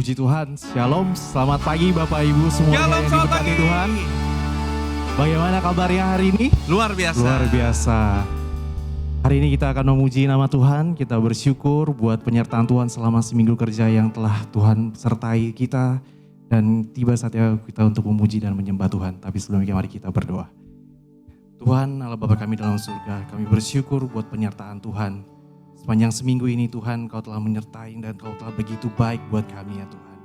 Puji Tuhan, Shalom, selamat pagi Bapak Ibu semuanya Shalom, yang selamat diberkati pagi. Tuhan. Bagaimana kabarnya hari ini? Luar biasa. Luar biasa. Hari ini kita akan memuji nama Tuhan, kita bersyukur buat penyertaan Tuhan selama seminggu kerja yang telah Tuhan sertai kita. Dan tiba saatnya kita untuk memuji dan menyembah Tuhan. Tapi sebelumnya mari kita berdoa. Tuhan, Allah Bapa kami dalam surga, kami bersyukur buat penyertaan Tuhan. Sepanjang seminggu ini Tuhan, Kau telah menyertai dan Kau telah begitu baik buat kami ya Tuhan.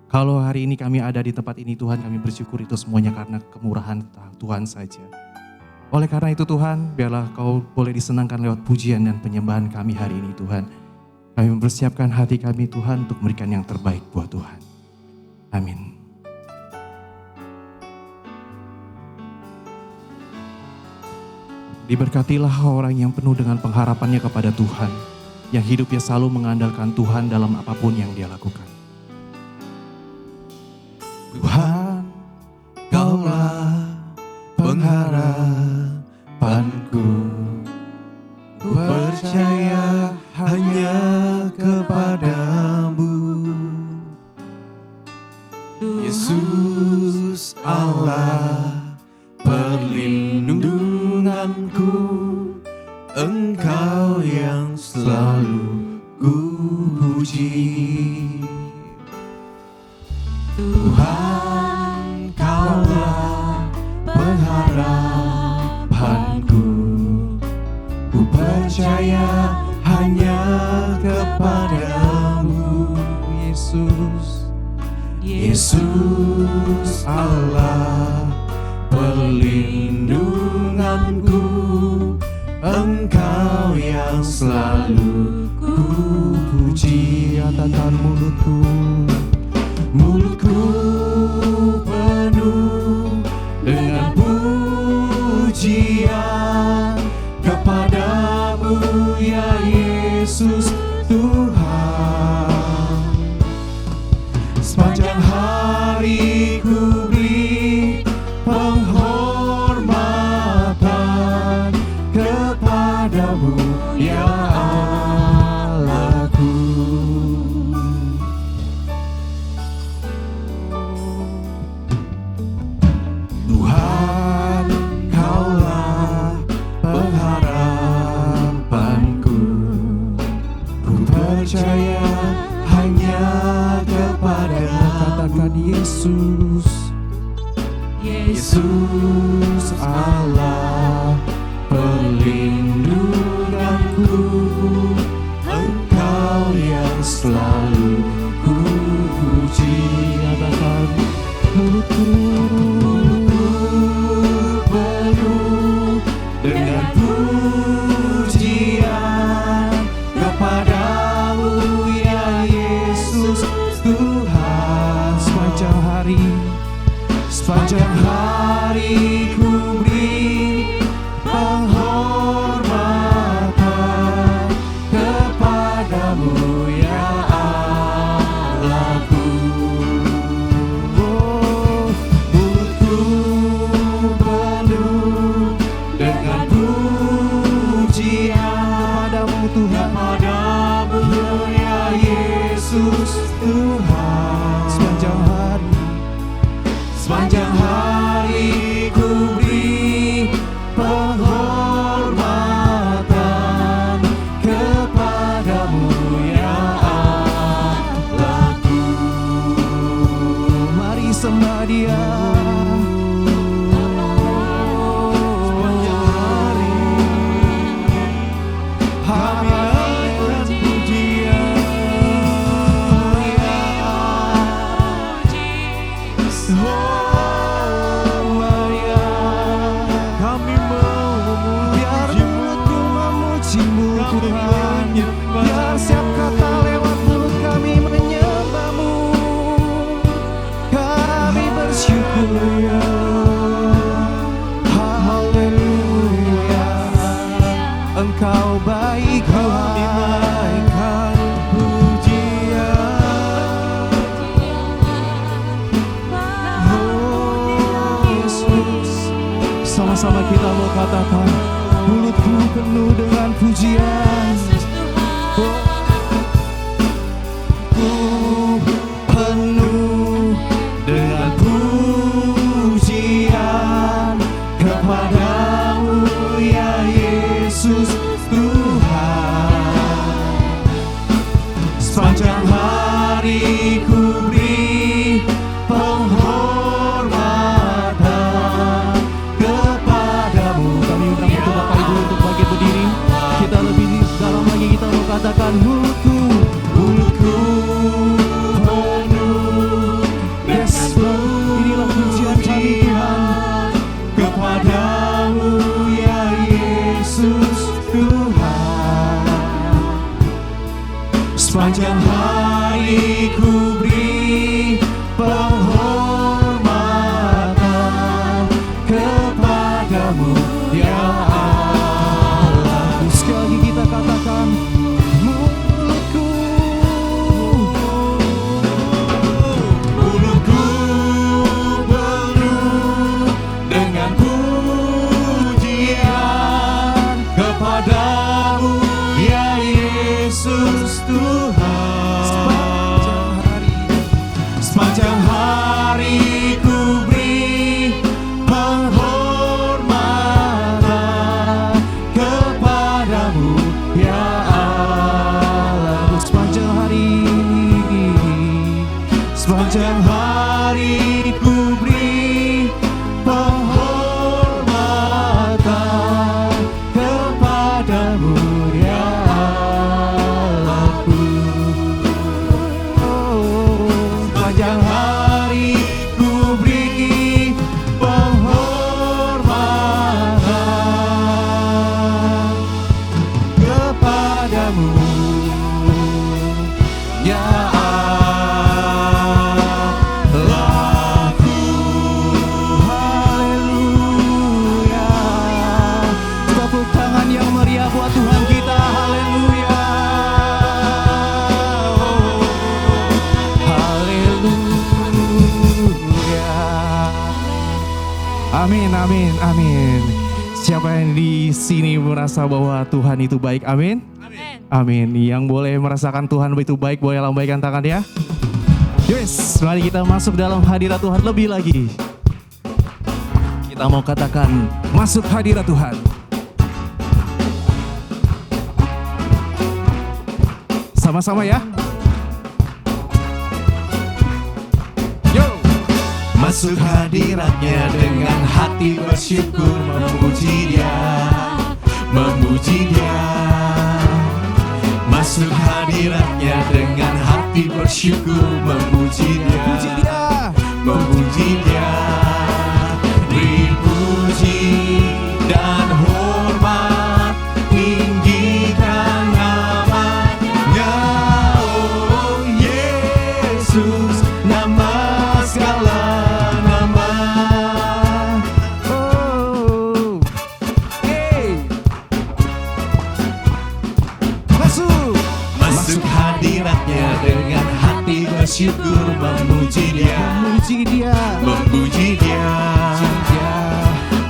Kalau hari ini kami ada di tempat ini Tuhan, kami bersyukur itu semuanya karena kemurahan Tuhan saja. Oleh karena itu Tuhan, biarlah Kau boleh disenangkan lewat pujian dan penyembahan kami hari ini Tuhan. Kami mempersiapkan hati kami Tuhan untuk memberikan yang terbaik buat Tuhan. Amin. Diberkatilah orang yang penuh dengan pengharapannya kepada Tuhan, yang hidupnya selalu mengandalkan Tuhan dalam apapun yang dia lakukan. Tuhan, Kaulah pengharapanku, ku percaya hanya kepadamu. Yesus Allah perlindunganku, Engkau yang selalu ku puji. Tuhan, Kaulah pengharapanku, ku percaya hanya kepadamu. Yesus Allah perlindunganku, Engkau yang selalu ku puji. Katakan mulutku penuh dengan pujian kepadamu ya Yesus Tuhan. Sepanjang hari ku beri penghormatan kepadamu ya Allahku. Tuhan, Kaulah pengharapanku, ku percaya hanya kepada. Katakan Yesus Allah perlindunganku, Engkau yang selalu ku puji. Katakan mulutku penuh dengan pujian kepadamu ya Yesus Tuhan. Sepanjang hari ku beri penghormatan kepadamu ya Allahku. Mulutku penuh dengan pujian kepadamu Tuhan, kepadamu ya Yesus Tuhan. Sepanjang hari ku beri penghormatan kepadamu ya Allahku. Mari sembah Dia. Sepanjang hari hamilkan pujian. Biar setiap kata lewat mulut kami menyembah-Mu. Kami bersyukur, haleluya. Engkau baik, kami naikkan pujian. Oh Yesus, sama-sama kita mau katakan, mulutku penuh dengan pujian. Ku Yesus Tuhan. Sepanjang hari ku beri penghormatan kepadamu. Kami undang untuk Bapak Ibu untuk bangkit berdiri. Kita lebih dalam lagi, kita mau katakan mulutku penuh respon. Inilah pujian kami Tuhan kepadamu ya Yesus Tuhan. Sepanjang hari ku beri penghormatan kepadamu ya Allah. Sekali lagi kita katakan mulutku penuh dengan pujian kepadamu ya Yesus Tuhan. Sepanjang hari ku beri penghormatan kepadamu ya Allah. Sepanjang hari ku beri penghormatan kepadamu ya Allahku. Sepanjang hari ku beri penghormatan kepadamu ya Allahku. Haleluya. Tepuk tangan yang meriah buat Tuhan kita. Haleluya. Haleluya. Amin, amin, amin. Siapa yang di sini merasa bahwa Tuhan itu baik? Amin. Amin. Yang boleh merasakan Tuhan itu baik, boleh lambaikan tangan ya. Yes, mari kita masuk dalam hadirat Tuhan lebih lagi. Kita mau katakan masuk hadirat Tuhan. Sama-sama ya. Yo. Masuk hadiratnya dengan hati bersyukur, memuji Dia, memuji Dia. Masuk hadiratnya dengan hati bersyukur, memuji Dia, memuji Dia. Beri puji dan hormat, tinggikan namanya, oh Yesus, nama segala nama. Oh, hey. Masuk hadiratnya dengan hati bersyukur, memuji Dia, memuji Dia, memuji Dia.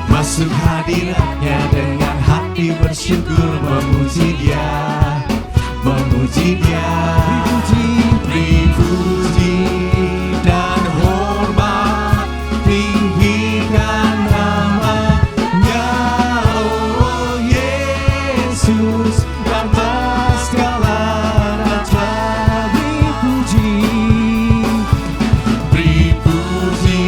Masuk hadiratnya dengan hati bersyukur, memuji Dia, memuji Dia. Beri puji dan hormat, tinggikan namanya, oh Yesus, nama segala nama. Beri puji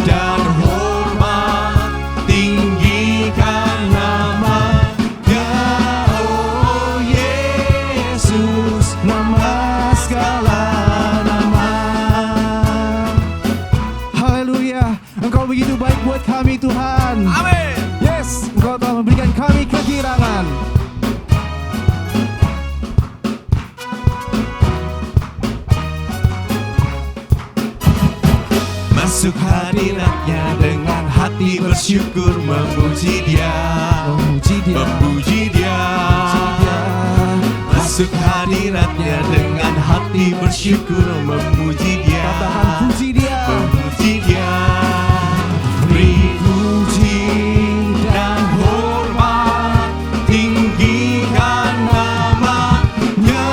dan hormat, tinggikan namanya, oh Yesus, nama segala nama. Haleluya, Engkau begitu baik buat kami Tuhan. Amin. Yes, Engkau telah memberikan kami kegirangan. Masuk hadiratnya dengan hati bersyukur, memuji Dia, memuji Dia, memuji Dia. Masuk hadiratnya dengan hati bersyukur, memuji Dia, katakan puji Dia, memuji Dia. Beri puji dan hormat, tinggikan namanya,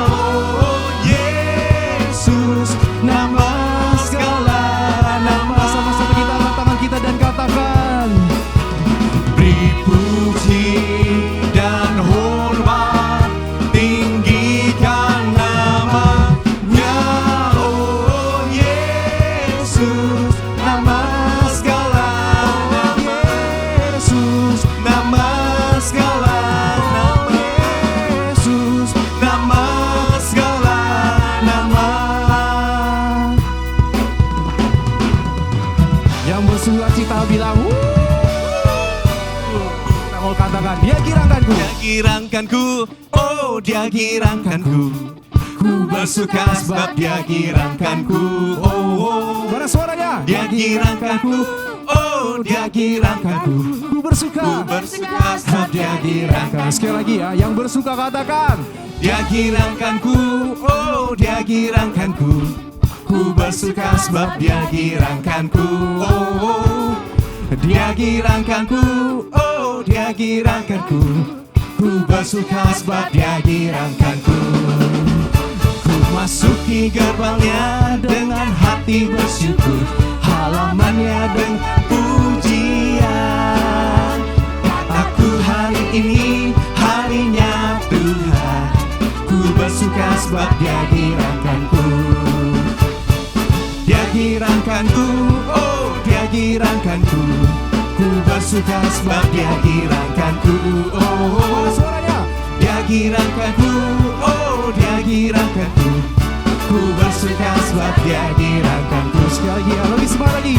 oh Yesus, nama segala nama. Sama-sama kita angkat tangan kita dan katakan, beri puji mau katakan, Dia girangkanku. Dia girangkanku, oh Dia girangkanku. Ku bersuka sebab Dia girangkanku, oh. Mana suaranya? Dia girangkanku, oh Dia girangkanku. Ku bersuka. Ku bersuka sebab Dia girangkanku. Sekali lagi ya, yang bersuka katakan. Dia girangkanku, oh Dia girangkanku. Ku bersuka sebab Dia girangkanku, oh. Dia girangkanku, oh Dia girangkanku. Ku bersuka sebab Dia girangkanku. Ku masuki gerbangnya dengan hati bersyukur, halamannya dengan pujian. Kataku hari ini harinya Tuhan. Ku bersuka sebab Dia girangkanku. Dia girangkanku, oh Dia girangkanku. Ku bersuka sebab Dia girangkanku, oh. Suaranya. Dia girangkanku, oh Dia girangkanku. Ku bersuka sebab Dia girangkanku. Sekali lagi ya, lebih semangat lagi.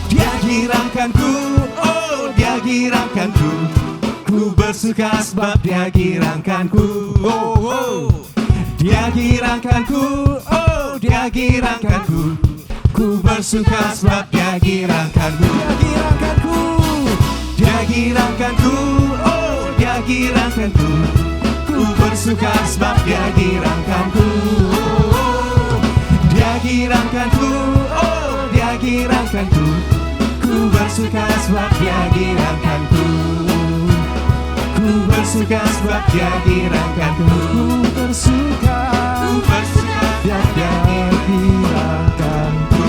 Dia girangkanku, oh Dia girangkanku. Ku bersuka sebab Dia girangkanku, oh, oh. Dia girangkanku, oh Dia girangkanku. Ku bersuka sebab Dia girangkanku. Dia girangkanku. Dia girangkanku, oh Dia girangkanku. Ku bersuka sebab Dia girangkanku, oh. Dia girangkanku, oh Dia girangkanku. Ku bersuka sebab Dia girangkanku. Ku bersuka sebab Dia girangkanku. Ku bersuka. Ku bersuka Dia girangkanku.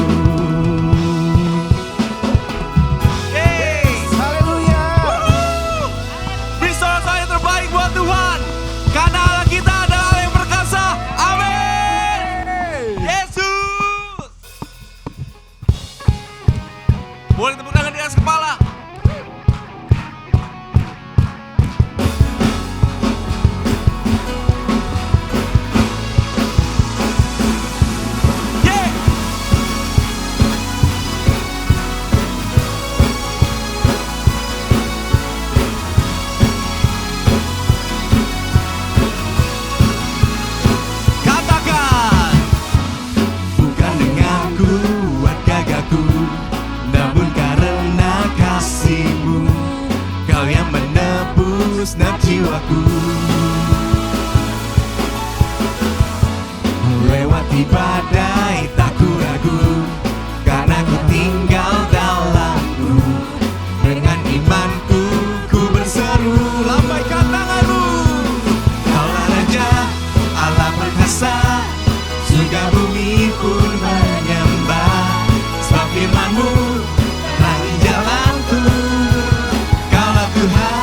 Haleluya. Beri sorak yang terbaik buat Tuhan, karena Allah kita adalah Allah yang perkasa. Amin. Yesus. Boleh tepuk tangan di atas kepala. Segenap jiwaku, lewati badai tak ku ragu, karena ku tinggal dalam-Mu. Dengan imanku ku berseru, lambaikan tanganmu. Kaulah Raja, Allah perkasa, surga bumi pun menyembah. Sebab firman-Mu terangi jalanku. Kaulah Tuhan,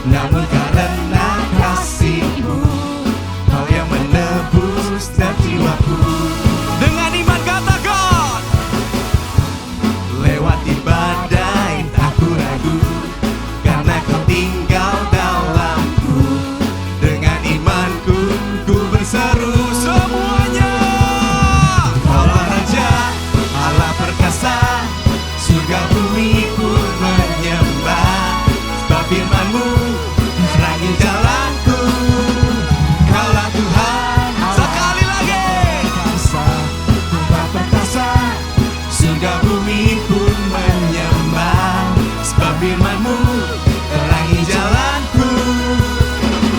namun karena kasih-Mu, Kau yang menebus setiap jiwaku. Dengan iman katakan, lewati badai tak ku ragu, karena Kau tinggal dalam-Ku. Dengan imanku ku berseru semuanya. Kaulah Raja, Allah perkasa, surga bumi pun menyembah. Sebab firman-Mu terangi jalanku. Kaulah Tuhan, sekali lagi. Tuhan perkasa, surga bumi pun menyembah. Sebab firman-Mu terangi jalanku.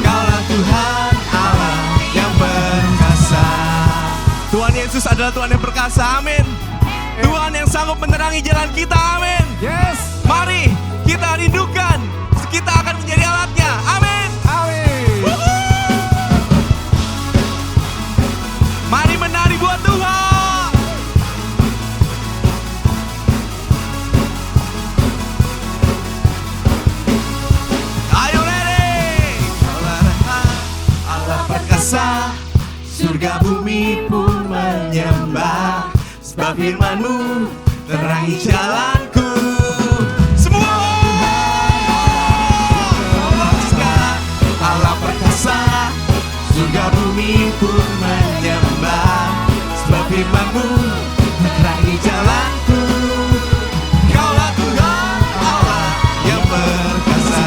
Kaulah Tuhan, Allah yang perkasa. Tuhan Yesus adalah Tuhan yang perkasa, amin. Tuhan yang sanggup menerangi jalan kita, amin. Yes. Mari kita rindukan, kita akan menjadi alatnya, amin. Amin. Mari menari buat Tuhan. Ayo ready. Allah perkasa, surga bumi pun menyembah. Sebab firman-Mu terangi jalanku. Semua Allah perkasa, surga bumi pun menyembah. Sebab firman-Mu menerangi jalanku. Kaulah Tuhan Allah yang perkasa.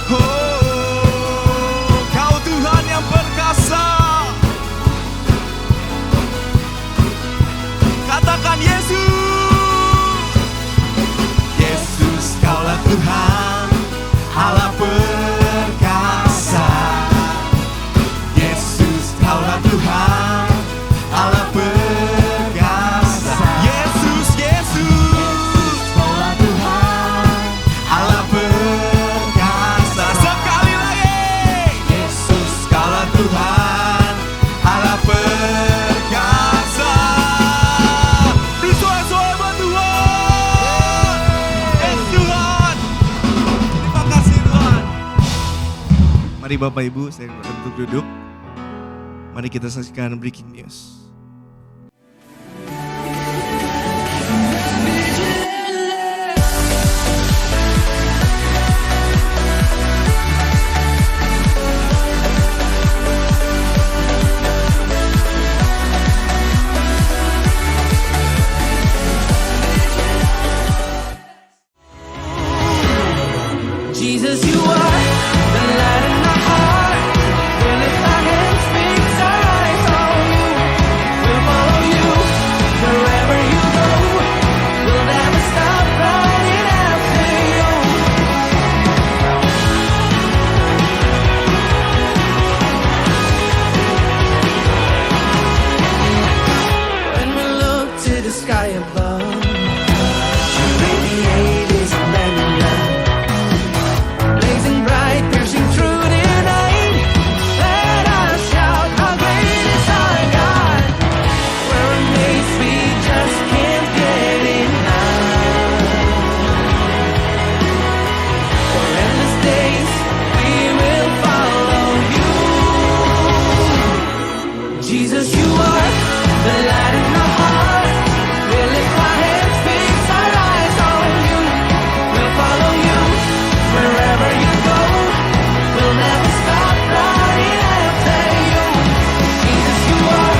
Oh, Kau Tuhan yang perkasa. Katakan Yesus. Yesus, Kaulah Tuhan Allah perkasa. Yesus, Kaulah Tuhan Allah perkasa. Yesus, Yesus, Kaulah Tuhan Allah perkasa. Sekali lagi. Yesus, Kaulah Tuhan Allah perkasa. Beri suara-suara buat Tuhan. Yes, Tuhan. Terima kasih Tuhan. Mari Bapak Ibu, saya untuk duduk. Mari kita saksikan breaking news. Jesus, you are the light in my heart. We'll lift our hands, fix our eyes on you. We'll follow you wherever you go. We'll never stop running after you. When we look to the sky above, you radiate this blending love. Blazing bright, piercing through the night. Let us shout, how great is our God. We're amazed, we just can't get enough. For endless days, we will follow you. Jesus, you are the light in our heart. We'll lift our hands, fix our eyes on you. We'll follow you wherever you go. We'll never stop running after you. Jesus, you are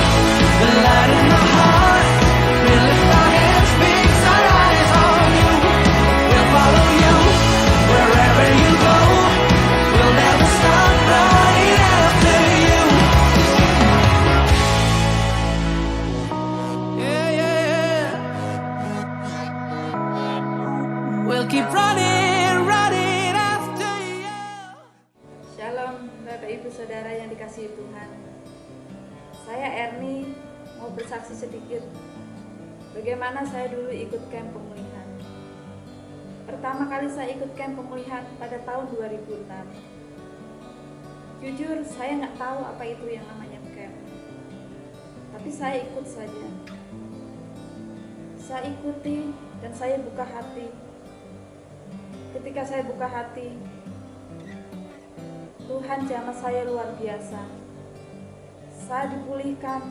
the light in our heart. We'll lift our hands, fix our eyes on you. We'll follow you wherever you go. We'll never stop running after you. Yeah, yeah, yeah. We'll keep running, running after you. Shalom Bapak Ibu Saudara yang dikasihi Tuhan. Saya Erni mau bersaksi sedikit bagaimana saya dulu ikut camp pemulihan. Pertama kali saya ikut camp pemulihan pada tahun 2006. Jujur saya nggak tahu apa itu yang namanya camp. Tapi saya ikut saja. Saya ikuti dan saya buka hati. Ketika saya buka hati, Tuhan jamah saya luar biasa. Saya dipulihkan,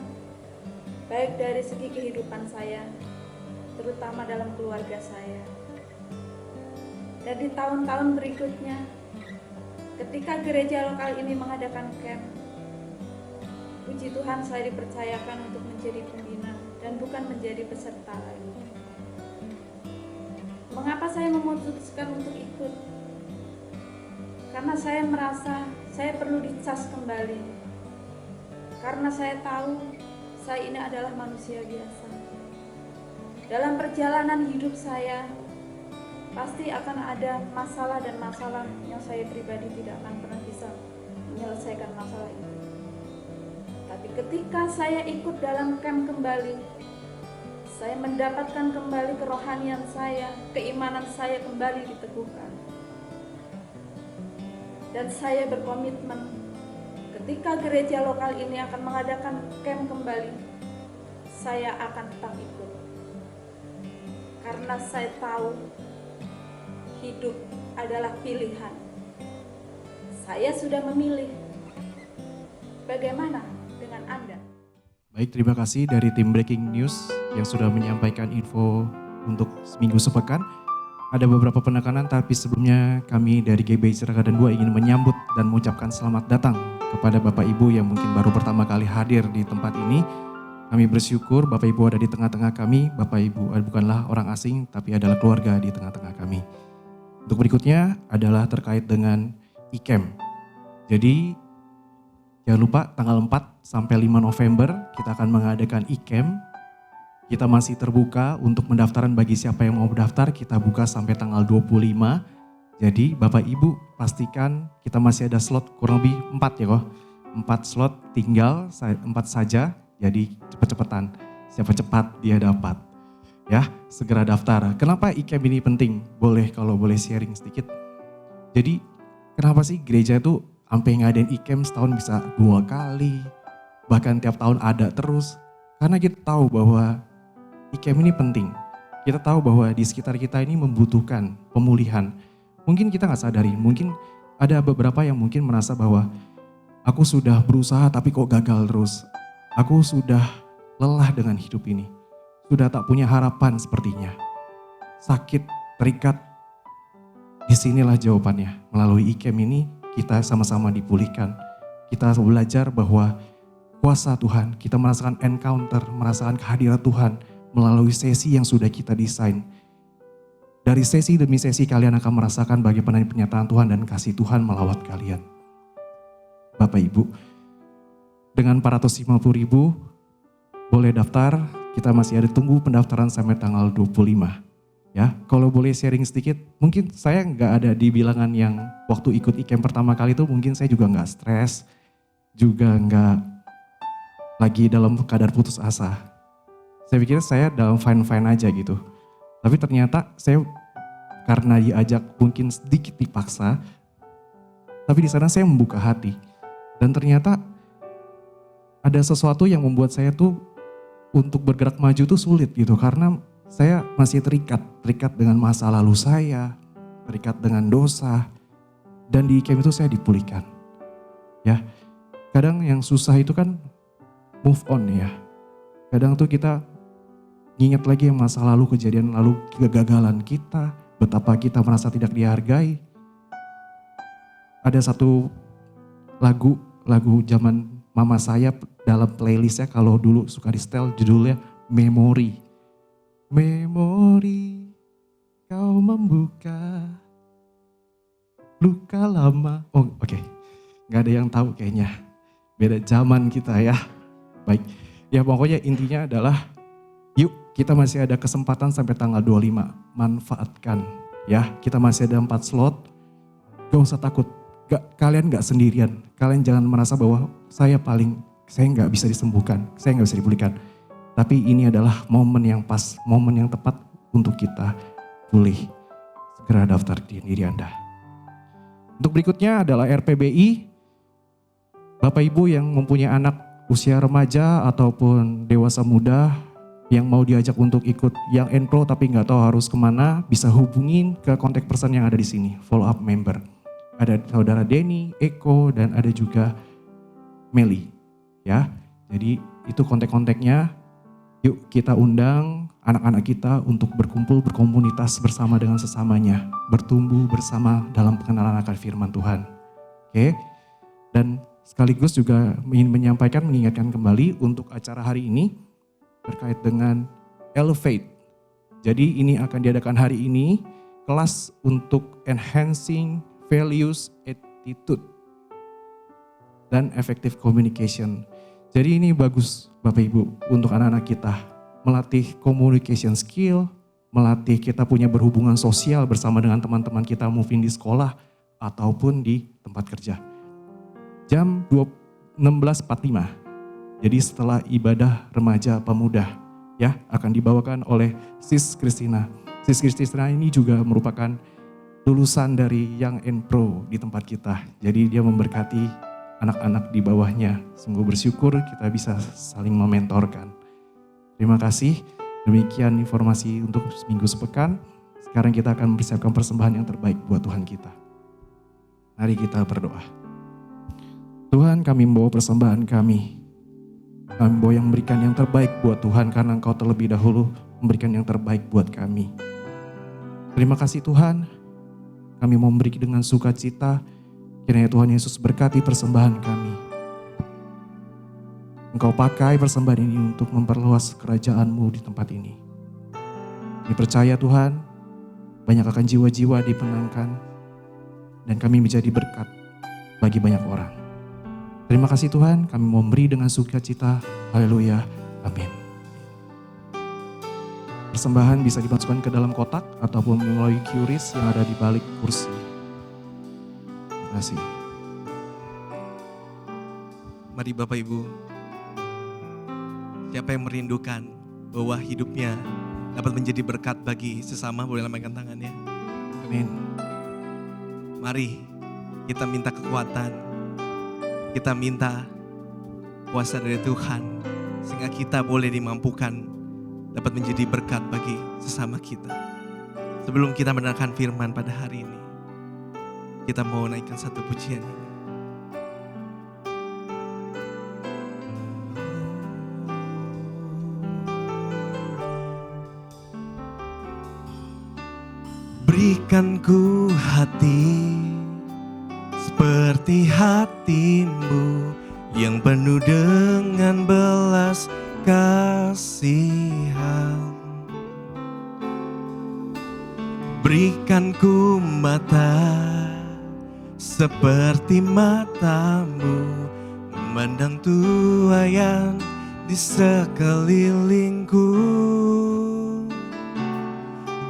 baik dari segi kehidupan saya, terutama dalam keluarga saya. Dan di tahun-tahun berikutnya, ketika gereja lokal ini mengadakan camp, puji Tuhan saya dipercayakan untuk menjadi pembina dan bukan menjadi peserta lagi. Mengapa saya memutuskan untuk ikut? Karena saya merasa saya perlu dicas kembali. Karena saya tahu saya ini adalah manusia biasa. Dalam perjalanan hidup saya, pasti akan ada masalah dan masalah yang saya pribadi tidak akan pernah bisa menyelesaikan masalah itu. Tapi ketika saya ikut dalam camp kembali, saya mendapatkan kembali kerohanian saya, keimanan saya kembali diteguhkan. Dan saya berkomitmen, ketika gereja lokal ini akan mengadakan camp kembali, saya akan tetap ikut. Karena saya tahu hidup adalah pilihan. Saya sudah memilih. Bagaimana dengan Anda? Baik, terima kasih dari tim Breaking News. yang sudah menyampaikan info untuk seminggu sepekan. Ada beberapa penekanan, tapi sebelumnya kami dari GBI Ciraka dan 2 ingin menyambut dan mengucapkan selamat datang kepada Bapak Ibu yang mungkin baru pertama kali hadir di tempat ini. Kami bersyukur Bapak Ibu ada di tengah-tengah kami. Bapak Ibu bukanlah orang asing, tapi adalah keluarga di tengah-tengah kami. Untuk berikutnya adalah terkait dengan ICAM. Jadi jangan lupa tanggal 4 sampai 5 November kita akan mengadakan ICAM. Kita masih terbuka untuk pendaftaran bagi siapa yang mau mendaftar. Kita buka sampai tanggal 25. Jadi Bapak Ibu pastikan kita masih ada slot kurang lebih 4 ya kok. 4 slot tinggal 4 saja. Jadi cepat-cepatan. Siapa cepat dia dapat. Ya, segera daftar. Kenapa ICAM ini penting? Kalau boleh sharing sedikit. Jadi kenapa sih gereja itu sampai ngadain ICAM setahun bisa 2 kali. Bahkan tiap tahun ada terus. Karena kita tahu bahwa ICAM ini penting. Kita tahu bahwa di sekitar kita ini membutuhkan pemulihan. Mungkin kita gak sadari, mungkin ada beberapa yang mungkin merasa bahwa aku sudah berusaha tapi kok gagal terus. Aku sudah lelah dengan hidup ini. Sudah tak punya harapan sepertinya. Sakit, terikat. Disinilah jawabannya. Melalui ICAM ini kita sama-sama dipulihkan. Kita belajar bahwa kuasa Tuhan, kita merasakan encounter, merasakan kehadiran Tuhan melalui sesi yang sudah kita desain. Dari sesi demi sesi kalian akan merasakan bagaimana penyataan Tuhan dan kasih Tuhan melawat kalian. Bapak Ibu, dengan 450.000 boleh daftar, kita masih ada tunggu pendaftaran sampai tanggal 25. Ya, kalau boleh sharing sedikit, mungkin saya nggak ada di bilangan yang waktu ikut ICAM pertama kali itu mungkin saya juga nggak stres, juga nggak lagi dalam keadaan putus asa. Saya pikir saya dalam fine-fine aja gitu. Tapi ternyata saya karena diajak mungkin sedikit dipaksa, tapi di sana saya membuka hati. Dan ternyata ada sesuatu yang membuat saya tuh untuk bergerak maju tuh sulit gitu. Karena saya masih terikat dengan masa lalu saya, terikat dengan dosa. Dan di ICAM itu saya dipulihkan. Ya, kadang yang susah itu kan move on ya. Kadang tuh kita ingat lagi yang masa lalu, kejadian lalu, kegagalan kita, betapa kita merasa tidak dihargai. Ada satu lagu zaman mama saya dalam playlistnya kalau dulu suka di setel judulnya Memori. Memori kau membuka luka lama. Oh oke. Gak ada yang tahu kayaknya. Beda zaman kita ya. Baik. Ya pokoknya intinya adalah yuk kita masih ada kesempatan sampai tanggal 25. Manfaatkan ya. Kita masih ada 4 slot. Gak usah takut. Kalian gak sendirian. Kalian jangan merasa bahwa saya gak bisa disembuhkan. Saya gak bisa dipulihkan. Tapi ini adalah momen yang pas. Momen yang tepat untuk kita pulih. Segera daftar di diri Anda. Untuk berikutnya adalah RPBI. Bapak Ibu yang mempunyai anak usia remaja ataupun dewasa muda yang mau diajak untuk ikut yang Enpro tapi nggak tahu harus kemana, bisa hubungin ke kontak person yang ada di sini, follow up member. Ada saudara Denny, Eko, dan ada juga Meli. Ya, jadi itu kontak-kontaknya. Yuk kita undang anak-anak kita untuk berkumpul, berkomunitas bersama dengan sesamanya, bertumbuh bersama dalam pengenalan akan firman Tuhan. Oke, dan sekaligus juga ingin menyampaikan, mengingatkan kembali untuk acara hari ini terkait dengan Elevate. Jadi ini akan diadakan hari ini, kelas untuk enhancing values, attitude, dan effective communication. Jadi ini bagus Bapak Ibu untuk anak-anak kita. Melatih communication skill, melatih kita punya berhubungan sosial bersama dengan teman-teman kita mungkin di sekolah ataupun di tempat kerja. Jam 16.45. Jadi setelah ibadah remaja pemuda ya akan dibawakan oleh Sis Christina. Sis Christina ini juga merupakan lulusan dari Young and Pro di tempat kita. Jadi dia memberkati anak-anak di bawahnya. Sungguh bersyukur kita bisa saling mementorkan. Terima kasih. Demikian informasi untuk seminggu sepekan. Sekarang kita akan mempersiapkan persembahan yang terbaik buat Tuhan kita. Mari kita berdoa. Tuhan, kami membawa persembahan kami Kami mau yang memberikan yang terbaik buat Tuhan karena Engkau terlebih dahulu memberikan yang terbaik buat kami. Terima kasih Tuhan, kami mau memberi dengan sukacita. Kiranya Tuhan Yesus berkati persembahan kami. Engkau pakai persembahan ini untuk memperluas kerajaan-Mu di tempat ini. Kami percaya Tuhan, banyak akan jiwa-jiwa dipenangkan dan kami menjadi berkat bagi banyak orang. Terima kasih Tuhan, kami mau memberi dengan sukacita. Haleluya, amin. Persembahan bisa dimasukkan ke dalam kotak ataupun melalui QRIS yang ada di balik kursi. Terima kasih. Mari Bapak Ibu, siapa yang merindukan bahwa hidupnya dapat menjadi berkat bagi sesama, boleh lambaikan tangannya. Amin. Mari kita minta kekuatan, kita minta kuasa dari Tuhan, sehingga kita boleh dimampukan dapat menjadi berkat bagi sesama kita. Sebelum kita mendengarkan firman pada hari ini, kita mau naikkan satu pujian ini. Berikan ku hati seperti hatimu yang penuh dengan belas kasihan. Berikan ku mata seperti matamu memandang tuayan di sekelilingku.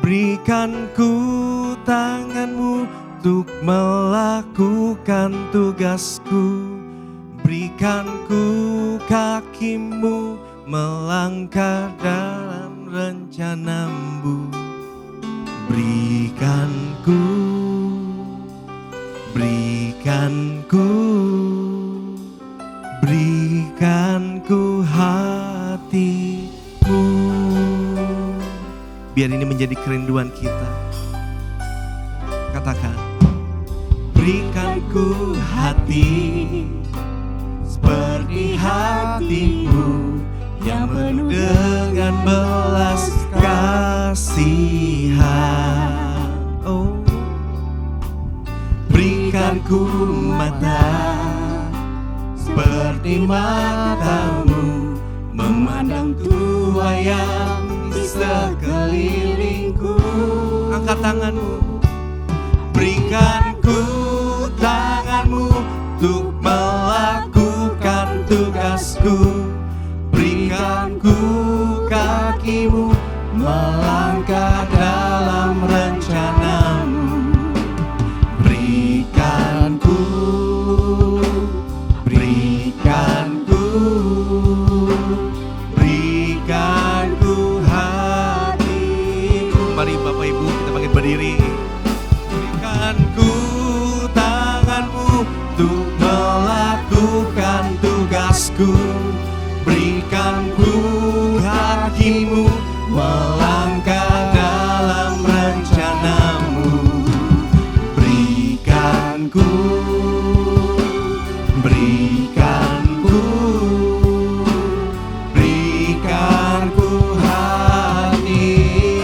Berikan ku tanganmu untuk melakukan tugasku. Berikan ku kakimu melangkah dalam rencanamu. Berikan ku hatimu. Biar ini menjadi kerinduan kita. Katakan, berikan ku hati seperti hatimu yang penuh dengan belas kasihan. Oh, berikan ku mata seperti matamu memandang tuayan di sekelilingku. Angkat tanganmu. Berikan ku tanganmu untuk melakukan tugasku. Berikan ku kakimu melangkah dalam rencanamu. Berikan ku hatimu. Mari Bapak Ibu kita bangkit berdiri. Berikan ku tanganmu untuk melakukan tugasku. Berikan ku kakimu melangkah dalam rencanamu. Berikan ku hatimu.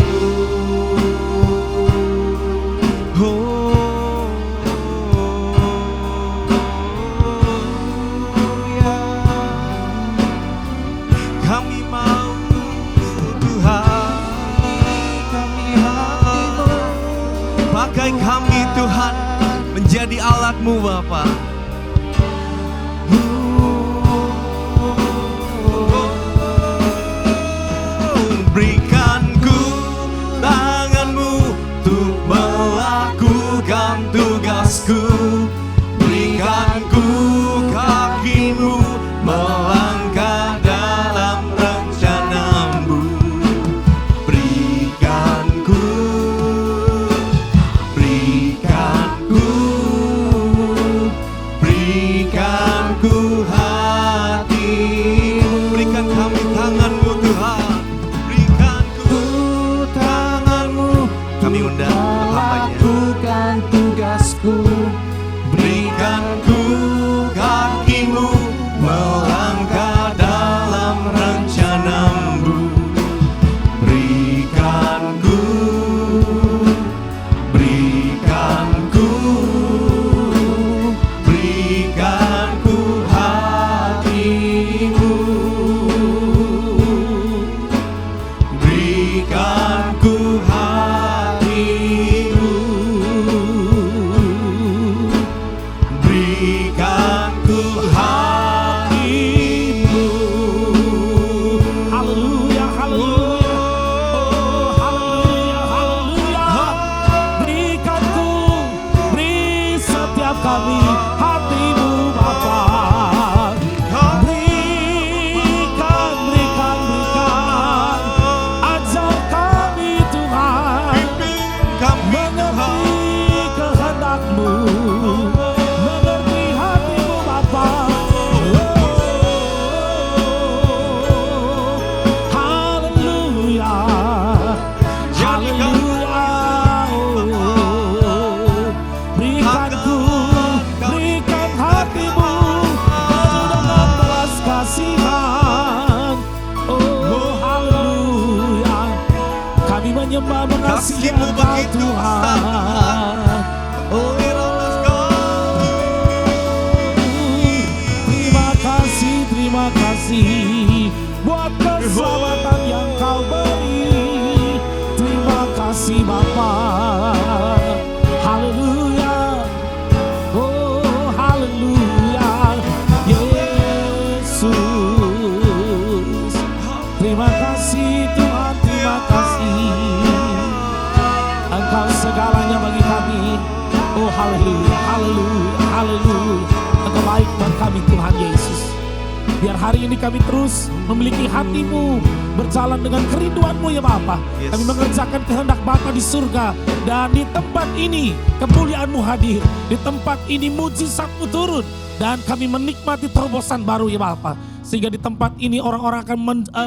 Oh, ya. Kami mau Tuhan, pakai kami Tuhan menjadi alat-Mu Bapa. Berikan ku tanganmu untuk melakukan tugasku. Berikan ku kakimu melangkah dalam rencanamu. Berikan ku hatimu. Berikan kami tanganmu Tuhan. Berikan ku tanganmu. Kami undang melakukan tugasku. Berikan ku kakimu melangkah dalam kami hati-Mu Bapa. Berikan, ajar kami Tuhan, mengerti kehendak-Mu, mengerti hati-Mu Bapa. Haleluya, haleluya. Berikan hati-Mu dengan belas kasihan. Oh haleluya, kami menyembah mengasihi Kasih-Mu Engkau begitu Tuhan. Oh terima kasih buat keselamatan yang Kau beri. Terima kasih Bapa. Haleluya. Oh haleluya. Yesus. Terima kasih Tuhan, terima kasih. Engkau segalanya bagi kami. Oh haleluya, haleluya, haleluya. Engkau baik buat kami Tuhan Yesus. Biar hari ini kami terus memiliki hati-Mu, berjalan dengan kerinduan-Mu ya Bapa. Yes. Kami mengerjakan kehendak Bapa di surga. Dan di tempat ini kemuliaan-Mu hadir. Di tempat ini mujizat-Mu turun. Dan kami menikmati terobosan baru ya Bapa. Sehingga di tempat ini orang-orang akan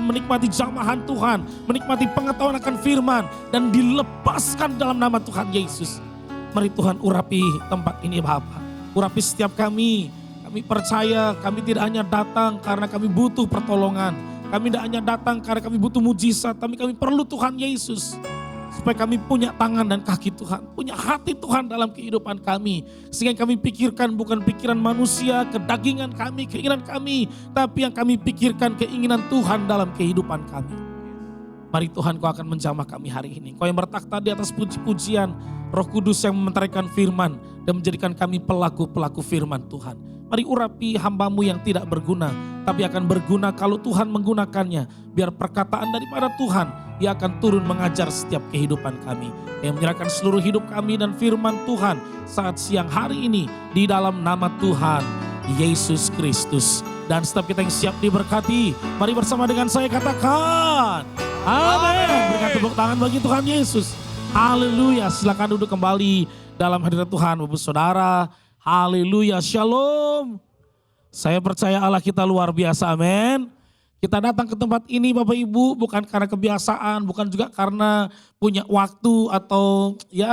menikmati jamahan Tuhan. Menikmati pengetahuan akan firman. Dan dilepaskan dalam nama Tuhan Yesus. Mari Tuhan urapi tempat ini Bapa. Urapi setiap kami. Kami percaya kami tidak hanya datang karena kami butuh pertolongan. Kami tidak hanya datang karena kami butuh mujizat. Tapi kami perlu Tuhan Yesus. Supaya kami punya tangan dan kaki Tuhan. Punya hati Tuhan dalam kehidupan kami. Sehingga kami pikirkan bukan pikiran manusia, kedagingan kami, keinginan kami. Tapi yang kami pikirkan keinginan Tuhan dalam kehidupan kami. Mari Tuhan Kau akan menjamah kami hari ini. Kau yang bertakhta di atas puji-pujian. Roh Kudus yang mementerikan firman. Dan menjadikan kami pelaku-pelaku firman Tuhan. Mari urapi hamba-Mu yang tidak berguna, tapi akan berguna kalau Tuhan menggunakannya. Biar perkataan daripada Tuhan, Ia akan turun mengajar setiap kehidupan kami. Yang menyerahkan seluruh hidup kami dan firman Tuhan saat siang hari ini di dalam nama Tuhan Yesus Kristus. Dan setiap kita yang siap diberkati, mari bersama dengan saya katakan, amin. Berikan tepuk tangan bagi Tuhan Yesus. Haleluya, silakan duduk kembali dalam hadirat Tuhan Bapak Saudara. Haleluya, shalom. Saya percaya Allah kita luar biasa, amin. Kita datang ke tempat ini Bapak Ibu bukan karena kebiasaan, bukan juga karena punya waktu atau ya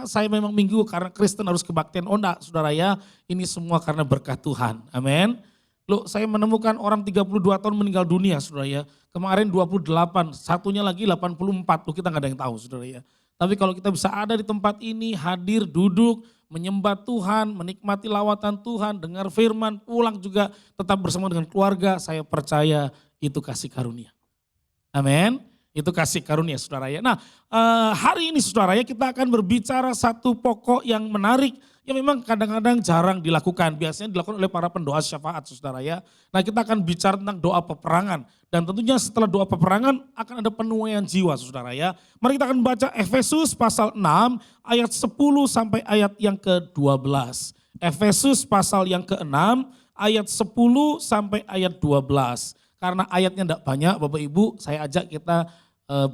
saya memang minggu karena Kristen harus kebaktian. Oh enggak saudara ya, ini semua karena berkat Tuhan, amin. Loh saya menemukan orang 32 tahun meninggal dunia saudara ya. Kemarin 28, satunya lagi 84, loh kita gak ada yang tahu saudara ya. Tapi kalau kita bisa ada di tempat ini, hadir, duduk, menyembah Tuhan, menikmati lawatan Tuhan, dengar firman, pulang juga tetap bersama dengan keluarga, saya percaya itu kasih karunia. Amin. Itu kasih karunia saudara ya. Nah hari ini saudara ya kita akan berbicara satu pokok yang menarik. Yang memang kadang-kadang jarang dilakukan. Biasanya dilakukan oleh para pendoa syafaat saudara ya. Nah kita akan bicara tentang doa peperangan. Dan tentunya setelah doa peperangan akan ada penuaian jiwa saudara ya. Mari kita akan baca Efesus pasal 6 ayat 10 sampai ayat yang ke-12. Efesus pasal yang ke-6 ayat 10 sampai ayat 12. Karena ayatnya tidak banyak Bapak Ibu saya ajak kita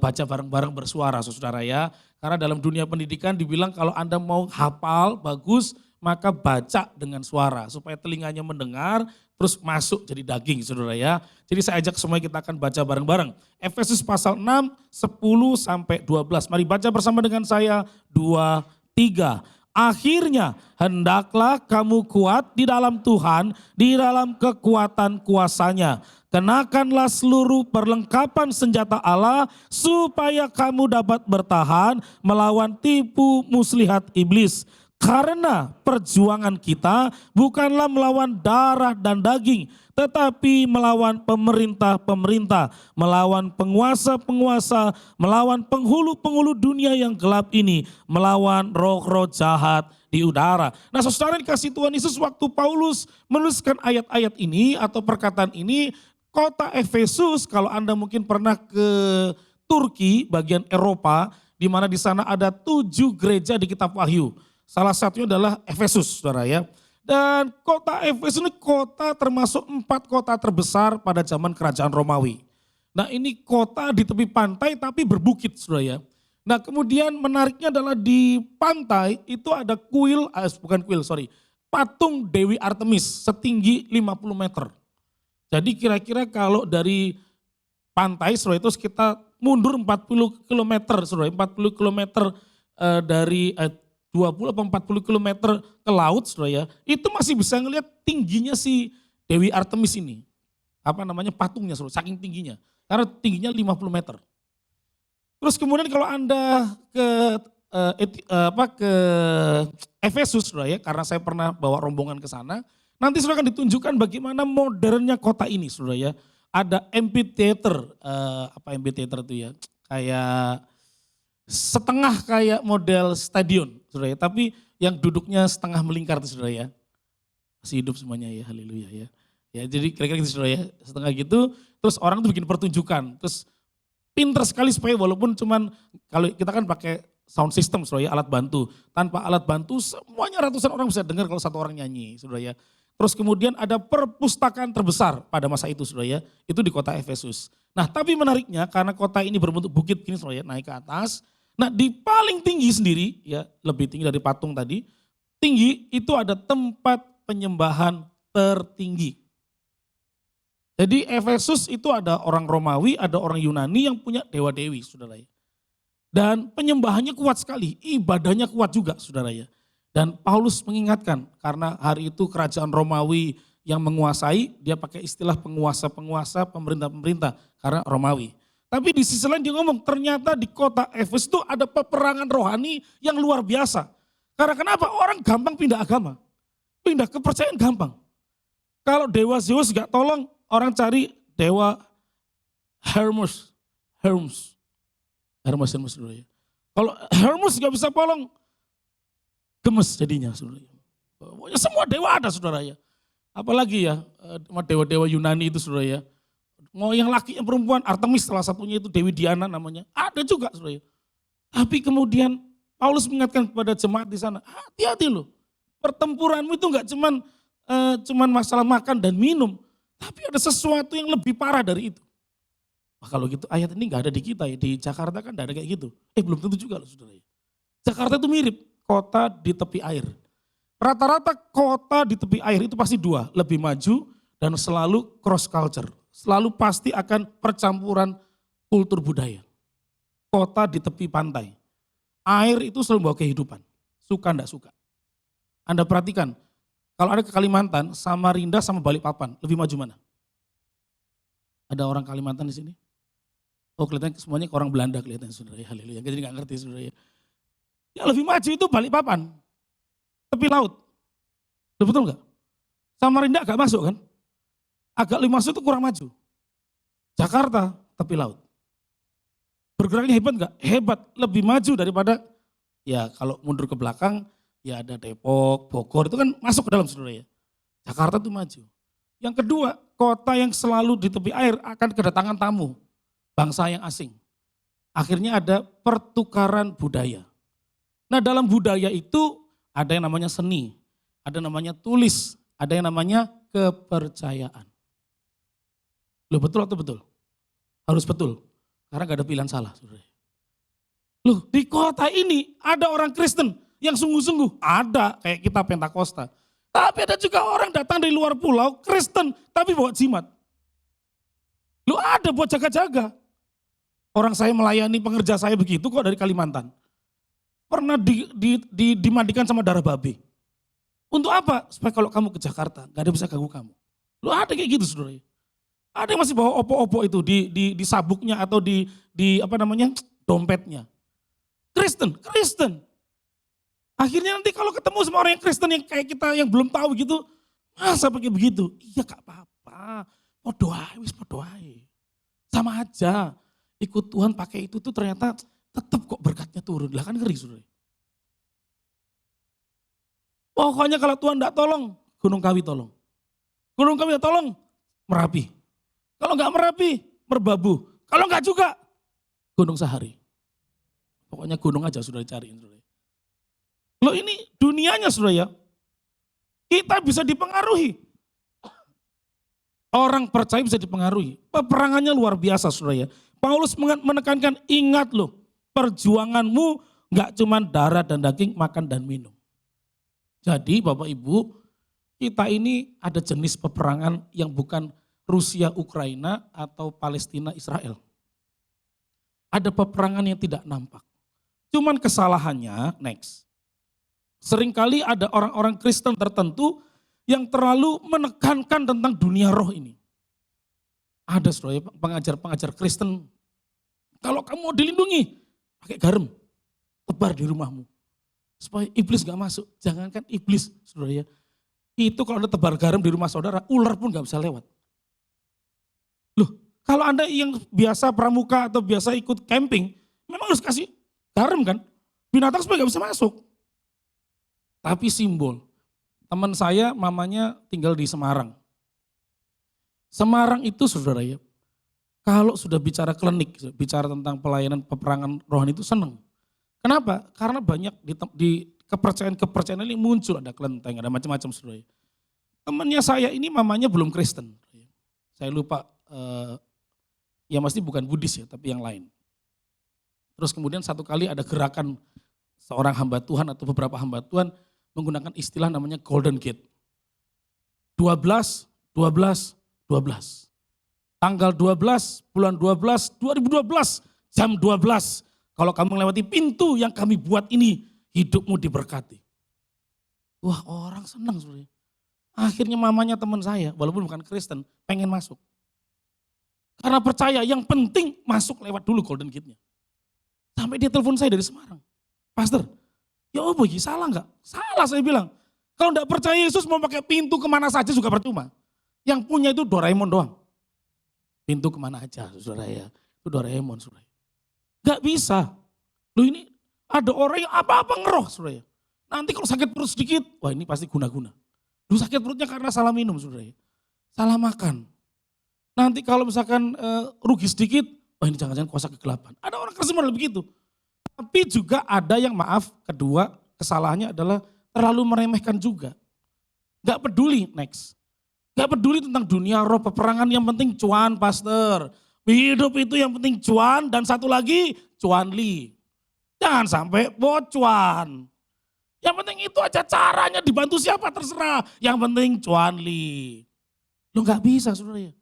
baca bareng-bareng bersuara saudara ya. Karena dalam dunia pendidikan dibilang kalau Anda mau hafal bagus maka baca dengan suara. Supaya telinganya mendengar terus masuk jadi daging saudara ya. Jadi saya ajak semuanya kita akan baca bareng-bareng. Efesus pasal 6, 10 sampai 12. Mari baca bersama dengan saya 2, 3. Akhirnya hendaklah kamu kuat di dalam Tuhan, di dalam kekuatan kuasa-Nya. Kenakanlah seluruh perlengkapan senjata Allah supaya kamu dapat bertahan melawan tipu muslihat iblis. Karena perjuangan kita bukanlah melawan darah dan daging, tetapi melawan pemerintah-pemerintah, melawan penguasa-penguasa, melawan penghulu-penghulu dunia yang gelap ini, melawan roh-roh jahat di udara. Nah saudara dikasih Tuhan Yesus waktu Paulus menuliskan ayat-ayat ini atau perkataan ini, kota Efesus kalau Anda mungkin pernah ke Turki bagian Eropa, di mana di sana ada 7 gereja di kitab Wahyu. Salah satunya adalah Efesus saudara ya. Dan kota Efesus ini kota termasuk 4 kota terbesar pada zaman kerajaan Romawi. Nah ini kota di tepi pantai tapi berbukit saudara ya. Nah kemudian menariknya adalah di pantai itu ada patung Dewi Artemis setinggi 50 meter. Jadi kira-kira kalau dari pantai saudara itu kita mundur 40 km saudara, 40 km dari 20 atau 40 km ke laut saudara ya, itu masih bisa ngelihat tingginya si Dewi Artemis ini. Apa namanya patungnya saudara, saking tingginya. Karena tingginya 50 meter. Terus kemudian kalau Anda ke Efesus saudara ya, karena saya pernah bawa rombongan ke sana, nanti saudara akan ditunjukkan bagaimana modernnya kota ini saudara ya. Ada amphitheater, amphitheater itu ya, kayak setengah kayak model stadion saudara ya, tapi yang duduknya setengah melingkar itu saudara ya. Masih hidup semuanya ya, haleluya ya. Ya jadi kira-kira gitu saudara ya, setengah gitu, terus orang tuh bikin pertunjukan, terus pinter sekali supaya walaupun cuman, kalau kita kan pakai sound system saudara ya, alat bantu. Tanpa alat bantu semuanya ratusan orang bisa dengar kalau satu orang nyanyi saudara ya. Terus kemudian ada perpustakaan terbesar pada masa itu saudara ya, itu di kota Efesus. Nah tapi menariknya karena kota ini berbentuk bukit gini saudara ya, naik ke atas. Nah di paling tinggi sendiri ya, lebih tinggi dari patung tadi, tinggi itu ada tempat penyembahan tertinggi. Jadi Efesus itu ada orang Romawi, ada orang Yunani yang punya dewa-dewi saudara ya. Dan penyembahannya kuat sekali, ibadahnya kuat juga saudara ya. Dan Paulus mengingatkan karena hari itu kerajaan Romawi yang menguasai, dia pakai istilah penguasa-penguasa, pemerintah-pemerintah karena Romawi. Tapi di sisi lain dia ngomong ternyata di kota Efesus itu ada peperangan rohani yang luar biasa. Karena kenapa? Orang gampang pindah agama, pindah kepercayaan gampang. Kalau dewa Zeus gak tolong, orang cari dewa Hermes dulu ya. Kalau Hermes gak bisa tolong, gemes jadinya saudara. Semua dewa ada saudara ya. Apalagi ya dewa-dewa Yunani itu saudara ya. Mau yang laki yang perempuan, Artemis salah satunya itu Dewi Diana namanya. Ada juga saudara ya. Tapi kemudian Paulus mengingatkan kepada jemaat di sana, hati-hati loh. Pertempuranmu itu enggak cuman masalah makan dan minum. Tapi ada sesuatu yang lebih parah dari itu. Wah, kalau gitu ayat ini enggak ada di kita ya. Di Jakarta kan enggak ada kayak gitu. Belum tentu juga loh saudara ya. Jakarta itu mirip kota di tepi air. Rata-rata kota di tepi air itu pasti dua, lebih maju dan selalu cross culture. Selalu pasti akan percampuran kultur budaya. Kota di tepi pantai. Air itu selalu bawa kehidupan, suka enggak suka. Anda perhatikan, kalau ada ke Kalimantan, Samarinda sama Balikpapan, lebih maju mana? Ada orang Kalimantan di sini? Oh kelihatannya semuanya orang Belanda kelihatannya saudara ya, haleluya. Jadi enggak ngerti saudara ya. Yang lebih maju itu Balikpapan, tepi laut. Betul enggak? Samarinda agak masuk kan? Agak lebih masuk itu kurang maju. Jakarta, tepi laut. Bergeraknya hebat enggak? Hebat, lebih maju daripada, ya kalau mundur ke belakang, ya ada Depok, Bogor, itu kan masuk ke dalam saudara ya. Jakarta itu maju. Yang kedua, kota yang selalu di tepi air akan kedatangan tamu, bangsa yang asing. Akhirnya ada pertukaran budaya. Nah dalam budaya itu ada yang namanya seni, ada namanya tulis, ada yang namanya kepercayaan. Loh betul atau betul? Harus betul, karena gak ada pilihan salah. Loh di kota ini ada orang Kristen yang sungguh-sungguh, ada kayak kita Pentakosta. Tapi ada juga orang datang dari luar pulau, Kristen, tapi bawa jimat. Loh ada buat jaga-jaga. Orang saya melayani pengerja saya begitu kok dari Kalimantan. Pernah dimandikan sama darah babi. Untuk apa? Supaya kalau kamu ke Jakarta, gak ada yang bisa ganggu kamu. Lu ada kayak gitu saudara. Ada yang masih bawa opo-opo itu di sabuknya atau di dompetnya. Kristen. Akhirnya nanti kalau ketemu sama orang yang Kristen yang kayak kita yang belum tahu gitu, masa pakai begitu? Iya gak apa-apa, podo ae. Sama aja, ikut Tuhan pakai itu tuh ternyata tetap kok berkatnya turun. Lah kan ngeri saudara. Pokoknya kalau Tuhan tidak tolong, Gunung Kawi tolong. Gunung Kawi tolong, Merapi. Kalau enggak Merapi, Merbabu. Kalau enggak juga, Gunung Sahari. Pokoknya gunung aja sudah dicariin. Loh ini dunianya saudara ya. Kita bisa dipengaruhi. Orang percaya bisa dipengaruhi. Peperangannya luar biasa saudara ya. Paulus menekankan, ingat loh, perjuanganmu gak cuma darah dan daging, makan dan minum. Jadi Bapak Ibu, kita ini ada jenis peperangan yang bukan Rusia, Ukraina atau Palestina, Israel. Ada peperangan yang tidak nampak. Cuman kesalahannya, next. Seringkali ada orang-orang Kristen tertentu yang terlalu menekankan tentang dunia roh ini. Ada saudara pengajar-pengajar Kristen, kalau kamu mau dilindungi, pakai garam, tebar di rumahmu. Supaya iblis gak masuk. Jangankan iblis saudara ya. Itu kalau ada tebar garam di rumah saudara, ular pun gak bisa lewat. Loh, kalau Anda yang biasa pramuka atau biasa ikut camping, memang harus kasih garam kan? Binatang supaya gak bisa masuk. Tapi simbol. Teman saya mamanya tinggal di Semarang. Semarang itu saudara ya, kalau sudah bicara klinik, bicara tentang pelayanan peperangan rohani itu senang. Kenapa? Karena banyak di kepercayaan-kepercayaan ini muncul, ada kelenteng, ada macam-macam saudara ya. Temannya saya ini mamanya belum Kristen. Saya lupa, ya pasti bukan Buddhis ya, tapi yang lain. Terus kemudian satu kali ada gerakan seorang hamba Tuhan atau beberapa hamba Tuhan menggunakan istilah namanya Golden Gate. 12, 12, 12. Tanggal 12, bulan 12, 2012, jam 12. Kalau kamu melewati pintu yang kami buat ini, hidupmu diberkati. Wah, orang senang sebenarnya. Akhirnya mamanya teman saya, walaupun bukan Kristen, pengen masuk. Karena percaya yang penting masuk lewat dulu Golden Gate-nya. Sampai dia telepon saya dari Semarang. Pastor, ya oh boy, salah enggak? Salah saya bilang. Kalau enggak percaya Yesus mau pakai pintu kemana saja juga percuma. Yang punya itu Doraemon doang. Pintu kemana aja saudara ya. Itu Doraemon saudara. Enggak bisa. Loh ini ada orang yang apa-apa ngeroh saudara ya. Nanti kalau sakit perut sedikit, wah ini pasti guna-guna. Lu sakit perutnya karena salah minum saudara ya. Salah makan. Nanti kalau misalkan rugi sedikit, wah ini jangan-jangan kuasa kegelapan. Ada orang Kristen model begitu. Tapi juga ada yang maaf, kedua kesalahannya adalah terlalu meremehkan juga. Gak peduli, next. Gak peduli tentang dunia roh peperangan, yang penting cuan pastor. Hidup itu yang penting cuan dan satu lagi cuanli. Jangan sampai bocuan. Yang penting itu aja caranya dibantu siapa terserah. Yang penting cuanli. Lo gak bisa saudara ya.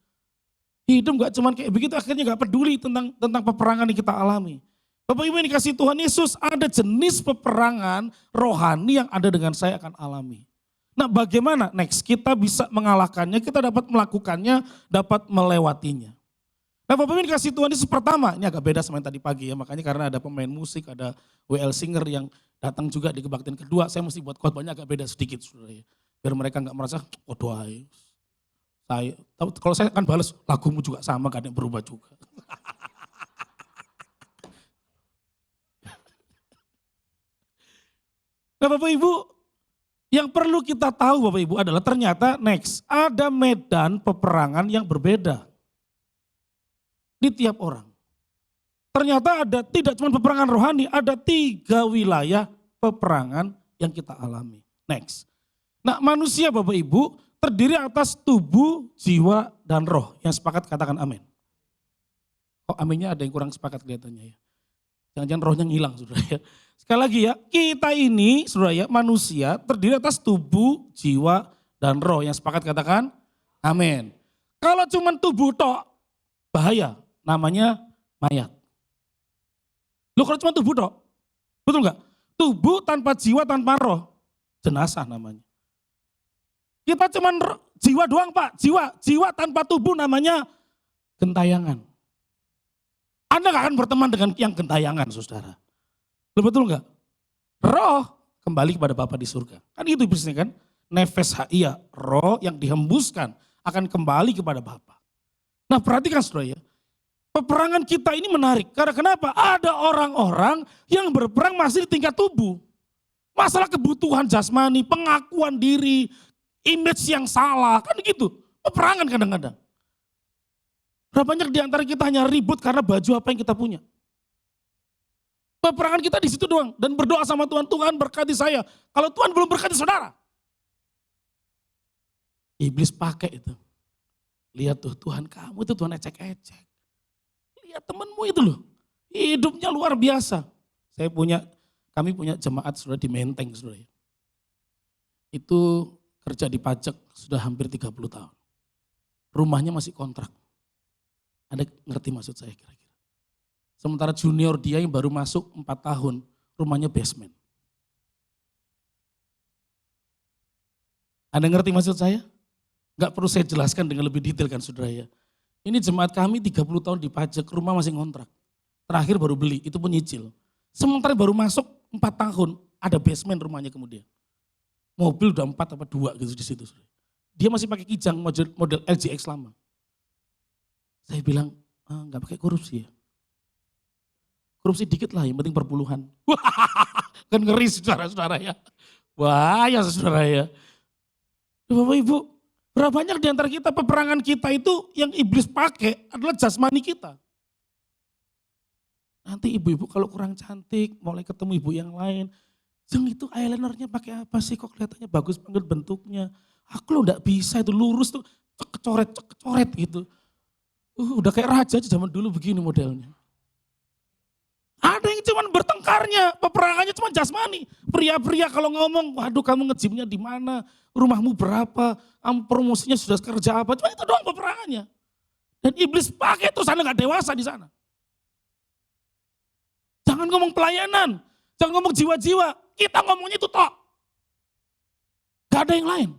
Hidup gak cuman kayak begitu akhirnya gak peduli tentang peperangan yang kita alami. Bapak Ibu yang dikasih Tuhan Yesus, ada jenis peperangan rohani yang ada dengan saya akan alami. Nah bagaimana next kita bisa mengalahkannya, kita dapat melakukannya, dapat melewatinya. Nah Bapak Ibu yang dikasih Tuhan Yesus pertama, ini agak beda sama yang tadi pagi ya, makanya karena ada pemain musik, ada WL singer yang datang juga di kebaktian kedua, saya mesti buat khotbahnya agak beda sedikit saudara ya. Biar mereka gak merasa, oh doai. Kalau saya akan balas, lagumu juga sama kan yang berubah juga. Nah Bapak Ibu, yang perlu kita tahu Bapak Ibu adalah ternyata next, ada medan peperangan yang berbeda di tiap orang. Ternyata ada tidak cuma peperangan rohani, ada 3 wilayah peperangan yang kita alami. Next. Nah manusia Bapak Ibu terdiri atas tubuh, jiwa, dan roh. Yang sepakat katakan amin. Oh aminnya ada yang kurang sepakat kelihatannya ya. Jangan-jangan rohnya ngilang saudara ya. Sekali lagi ya, kita ini saudara ya manusia terdiri atas tubuh, jiwa, dan roh. Yang sepakat katakan amin. Kalau cuma tubuh tok, bahaya. Namanya mayat. Loh kalau cuma tubuh tok, betul enggak? Tubuh tanpa jiwa, tanpa roh, jenazah namanya. Kita cuma jiwa doang Pak, jiwa tanpa tubuh namanya gentayangan. Anda gak akan berteman dengan yang gentayangan saudara. Betul enggak? Roh kembali kepada Bapa di surga. Kan itu bisnisnya kan? Nefes haia, roh yang dihembuskan akan kembali kepada Bapa. Nah perhatikan saudara ya. Peperangan kita ini menarik. Karena kenapa? Ada orang-orang yang berperang masih di tingkat tubuh. Masalah kebutuhan jasmani, pengakuan diri, image yang salah, kan gitu. Peperangan kadang-kadang. Berapa banyak di antara kita hanya ribut karena baju apa yang kita punya. Peperangan kita di situ doang. Dan berdoa sama Tuhan, Tuhan berkati saya. Kalau Tuhan belum berkati saudara. Iblis pakai itu. Lihat tuh, Tuhan kamu itu Tuhan ecek-ecek. Lihat temenmu itu loh, hidupnya luar biasa. Kami punya jemaat saudara di Menteng saudara. Itu kerja di pajak sudah hampir 30 tahun. Rumahnya masih kontrak. Ada ngerti maksud saya kira-kira? Sementara junior dia yang baru masuk 4 tahun, rumahnya basement. Anda ngerti maksud saya? Gak perlu saya jelaskan dengan lebih detail kan saudara ya. Ini jemaat kami 30 tahun di pajak, rumah masih ngontrak. Terakhir baru beli, itu pun nyicil. Sementara baru masuk 4 tahun, ada basement rumahnya kemudian. Mobil udah 4 apa 2 gitu di situ. Saudara. Dia masih pakai kijang model LGX lama. Saya bilang, gak pakai korupsi ya. Korupsi dikit lah, yang penting perpuluhan. Kan ngeri saudara-saudara ya. Bahaya saudara ya. Bapak Ibu, berapa banyak di antara kita peperangan kita itu yang iblis pakai adalah jasmani kita. Nanti ibu-ibu kalau kurang cantik, mulai ketemu ibu yang lain. Jeng itu eyelinernya pakai apa sih kok kelihatannya bagus banget bentuknya. Aku lo enggak bisa itu lurus tuh kecoret gitu. Udah kayak raja aja zaman dulu begini modelnya. Ada yang cuma bertengkarnya, peperangannya cuma jasmani. Pria-pria kalau ngomong, waduh kamu ngejimnya di mana, rumahmu berapa, promosinya sudah kerja apa, cuma itu doang peperangannya. Dan iblis pakai terus Anda gak dewasa di sana. Jangan ngomong pelayanan, jangan ngomong jiwa-jiwa, kita ngomongnya itu tok. Gak ada yang lain.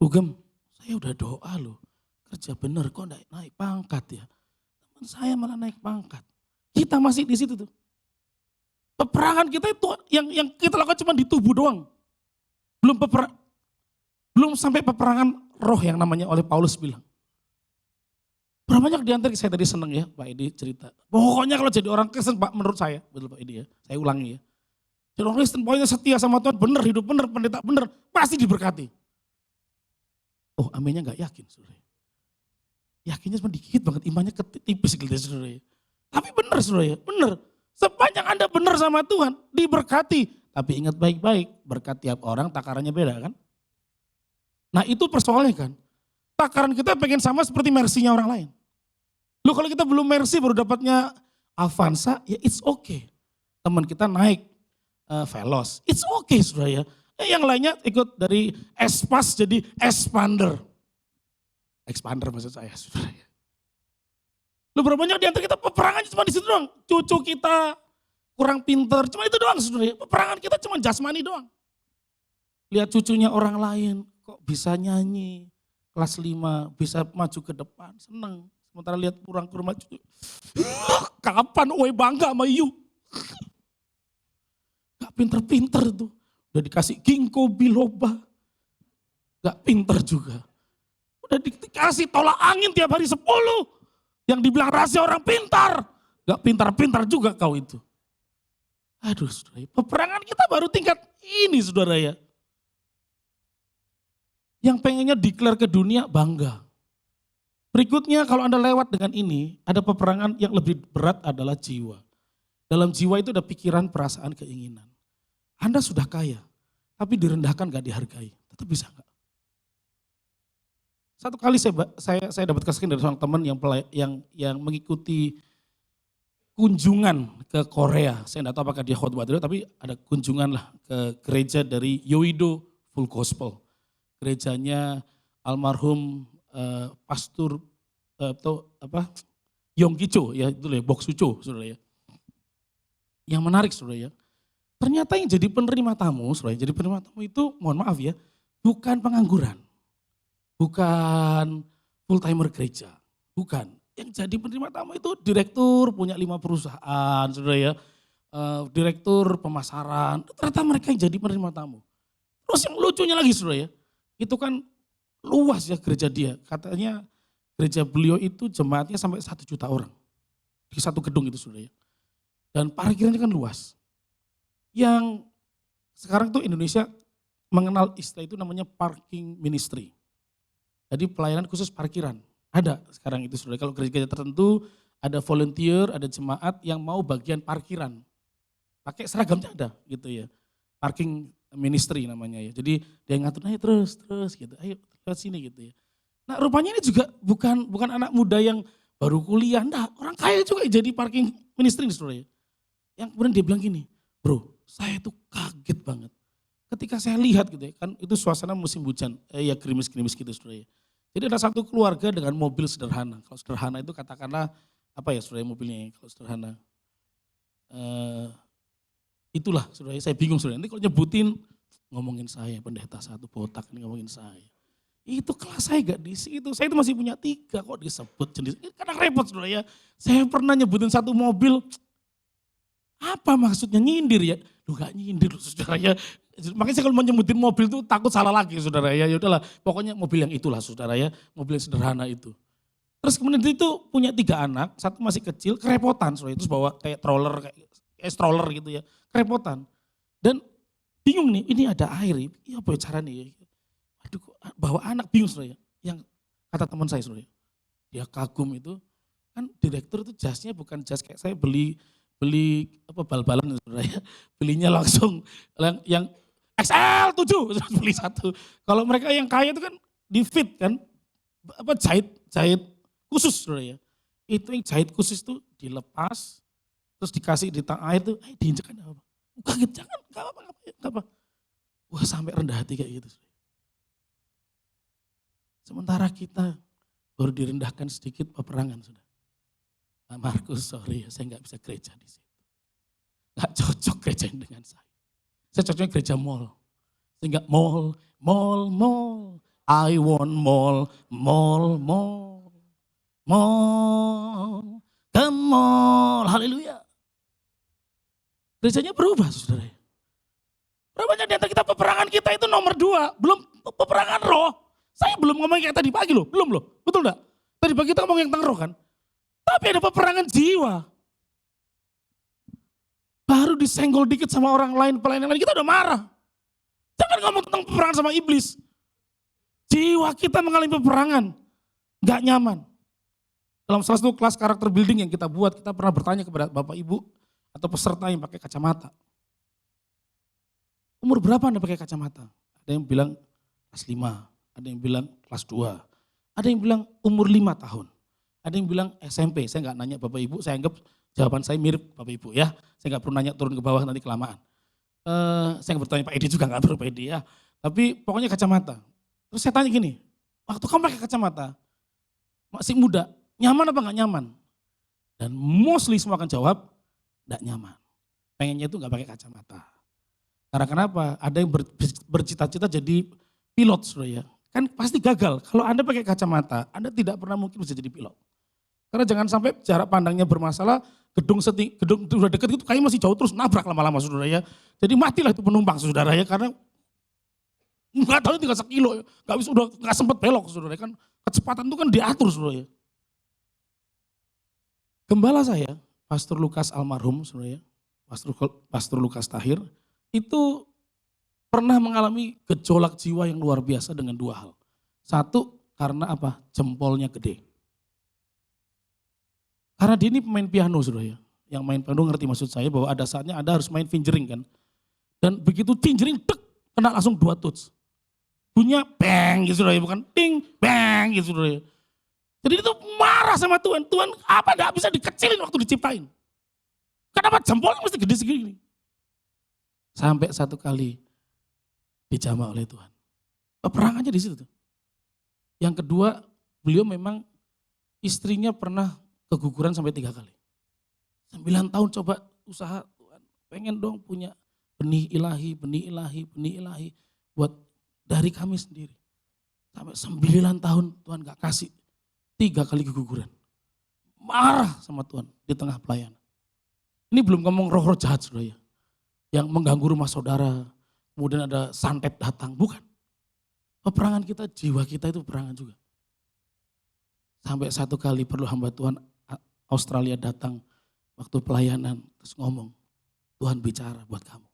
Ugem, saya udah doa loh, kerja bener kok naik pangkat ya. Teman saya malah naik pangkat. Kita masih di situ tuh. Peperangan kita itu yang kita lakukan cuma di tubuh doang. Belum sampai peperangan roh yang namanya oleh Paulus bilang. Berapa banyak di antara saya tadi seneng ya Pak Edi cerita. Pokoknya kalau jadi orang Kristen Pak menurut saya, betul Pak Edi ya, saya ulangi ya. Jadi orang Kristen pokoknya setia sama Tuhan, bener, hidup bener, pendeta bener, pasti diberkati. Oh aminnya gak yakin saudara. Yakinnya cuma dikit banget, imannya tipis gitu ya saudara. Tapi benar saudara ya, benar. Sepanjang Anda benar sama Tuhan, diberkati. Tapi ingat baik-baik, berkat tiap orang takarannya beda kan. Nah itu persoalannya kan. Takaran kita pengen sama seperti mercy-nya orang lain. Loh kalau kita belum mercy baru dapatnya Avanza, ya it's okay. Teman kita naik Veloz, it's okay saudara ya. Yang lainnya ikut dari Espas jadi Expander. Expander maksud saya saudara ya. Lu berapa banyak di antara kita peperangannya cuma di situ doang. Cucu kita kurang pinter, cuma itu doang saudara. Peperangan kita cuma jasmani doang. Lihat cucunya orang lain, kok bisa nyanyi, kelas 5, bisa maju ke depan, seneng. Sementara lihat pulang ke rumah cucu, kapan gue bangga sama you. Gak pinter-pinter tuh, udah dikasih ginkgo biloba, gak pinter juga. Udah dikasih tolak angin tiap hari 10. Yang dibilang rahasia orang pintar. Gak pintar-pintar juga kau itu. Aduh saudara, peperangan kita baru tingkat ini saudara ya. Yang pengennya declare ke dunia bangga. Berikutnya kalau Anda lewat dengan ini, ada peperangan yang lebih berat adalah jiwa. Dalam jiwa itu ada pikiran, perasaan, keinginan. Anda sudah kaya, tapi direndahkan gak dihargai. Tetap bisa gak? Satu kali saya dapat kesaksian dari seorang teman yang mengikuti kunjungan ke Korea. Saya tidak tahu apakah dia khotbah dulu, tapi ada kunjungan lah ke gereja dari Yoido Full Gospel. Gerejanya almarhum pastor Yonggi Cho ya itu ya Bok Suco saudara ya. Yang menarik saudara ya. Ternyata yang jadi penerima tamu, saudara, jadi penerima tamu itu mohon maaf ya, bukan pengangguran. Bukan full timer gereja, bukan. Yang jadi penerima tamu itu direktur punya 5 perusahaan, saudara ya. Direktur pemasaran, ternyata mereka yang jadi penerima tamu. Terus yang lucunya lagi saudara ya, itu kan luas ya gereja dia. Katanya gereja beliau itu jemaatnya sampai 1 juta orang. Di satu gedung itu saudara ya. Dan parkirannya kan luas. Yang sekarang tuh Indonesia mengenal istilah itu namanya parking ministry. Jadi pelayanan khusus parkiran. Ada sekarang itu saudara. Kalau gereja-gereja tertentu ada volunteer, ada jemaat yang mau bagian parkiran. Pakai seragamnya ada gitu ya. Parking ministry namanya ya. Jadi dia ngatur, ayo terus gitu, ayo lewat sini gitu ya. Nah rupanya ini juga bukan anak muda yang baru kuliah, nah orang kaya juga jadi parking ministry nih saudara ya. Yang kemudian dia bilang gini, bro saya tuh kaget banget. Ketika saya lihat gitu ya, kan itu suasana musim hujan, ya gerimis-gerimis gitu saudara ya. Jadi ada satu keluarga dengan mobil sederhana. Kalau sederhana itu katakanlah apa ya saudara mobilnya ya, kalau sederhana. Itulah saudara, saya bingung saudara. Nanti kalau nyebutin ngomongin saya, pendeta satu botak ini ngomongin saya. Itu kelas saya gak di situ, saya itu masih punya 3 kok disebut jenis. Kadang repot saudara ya. Saya pernah nyebutin satu mobil, apa maksudnya nyindir ya? Lu gak nyindir saudara ya. Makanya saya kalau mau nyebutin mobil itu takut salah lagi saudara ya. Ya udahlah, pokoknya mobil yang itulah saudara ya, mobil yang sederhana itu. Terus kemudian itu punya 3 anak, satu masih kecil, kerepotan saudara. Terus bawa kayak stroller gitu ya, kerepotan. Dan bingung nih, ini ada air, ini apa cara nih? Aduh, bawa anak bingung saudara ya. Yang kata teman saya saudara ya, dia kagum itu, kan direktur itu jasnya bukan jas kayak saya beli apa bal-balan saudara ya. Belinya langsung yang XL 7 beli satu. Kalau mereka yang kaya itu kan di fit kan, apa jahit khusus saudara ya. Itu yang jahit khusus itu dilepas, terus dikasih di tang air tuh, diinjek kan apa? Kaget, jangan, gak apa. Wah sampai rendah hati kayak gitu. Sementara kita baru direndahkan sedikit peperangan sudah. Pak Markus, sorry ya, saya gak bisa gereja di situ. Gak cocok gereja dengan saya. Saya cocoknya gereja mall. Sehingga mall. I want mall. Ke mall, haleluya. Gerejanya berubah saudara. Berapa di antara kita peperangan kita itu nomor 2, belum peperangan roh. Saya belum ngomong kayak tadi pagi loh, belum loh, betul enggak? Tadi pagi kita ngomong yang tentang roh kan. Tapi ada peperangan jiwa. Baru disenggol dikit sama orang lain, pelayan lain, kita udah marah. Jangan ngomong tentang peperangan sama iblis. Jiwa kita mengalami peperangan, gak nyaman. Dalam salah satu kelas karakter building yang kita buat, kita pernah bertanya kepada Bapak Ibu atau peserta yang pakai kacamata. Umur berapa Anda pakai kacamata? Ada yang bilang kelas 5, ada yang bilang kelas 2, ada yang bilang umur 5 tahun. Ada yang bilang SMP, saya nggak nanya Bapak Ibu, saya anggap jawaban saya mirip Bapak Ibu ya. Saya nggak perlu nanya turun ke bawah nanti kelamaan. Saya nggak bertanya Pak Edi juga, nggak perlu Pak Edi ya. Tapi pokoknya kacamata. Terus saya tanya gini, waktu kamu pakai kacamata, masih muda, nyaman apa nggak nyaman? Dan mostly semua akan jawab, nggak nyaman. Pengennya itu nggak pakai kacamata. Karena kenapa? Ada yang bercita-cita jadi pilot saudara ya. Kan pasti gagal. Kalau Anda pakai kacamata, Anda tidak pernah mungkin bisa jadi pilot. Karena jangan sampai jarak pandangnya bermasalah, gedung udah deket itu kayaknya masih jauh terus nabrak lama-lama saudara ya. Jadi matilah itu penumpang saudara ya, karena nggak tahu tinggal sekilo, nggak bisa udah nggak sempat belok saudara kan. Kecepatan itu kan diatur saudara ya. Gembala saya, Pastor Lukas almarhum saudara ya, Pastor Lukas Tahir, itu pernah mengalami gejolak jiwa yang luar biasa dengan 2 hal. Satu, karena apa? Jempolnya gede. Karena dia ini pemain piano saudara ya. Yang main piano ngerti maksud saya bahwa ada saatnya Anda harus main fingering kan. Dan begitu fingering, dek, kena langsung 2 tuts. Bunyinya bang gitu saudara ya, bukan ting, bang gitu saudara ya. Jadi itu marah sama Tuhan. Tuhan apa gak bisa dikecilin waktu diciptain? Kenapa jempolnya mesti gede segini? Sampai satu kali dijamah oleh Tuhan. Peperangannya di situ. Yang kedua, beliau memang istrinya pernah keguguran sampai 3 kali. 9 tahun coba usaha Tuhan. Pengen dong punya benih ilahi buat dari kami sendiri. Sampai 9 tahun Tuhan gak kasih, 3 kali keguguran. Marah sama Tuhan di tengah pelayanan. Ini belum ngomong roh-roh jahat saudara ya. Yang mengganggu rumah saudara, kemudian ada santet datang, bukan. Peperangan kita, jiwa kita itu peperangan juga. Sampai satu kali perlu hamba Tuhan Australia datang waktu pelayanan, terus ngomong, Tuhan bicara buat kamu.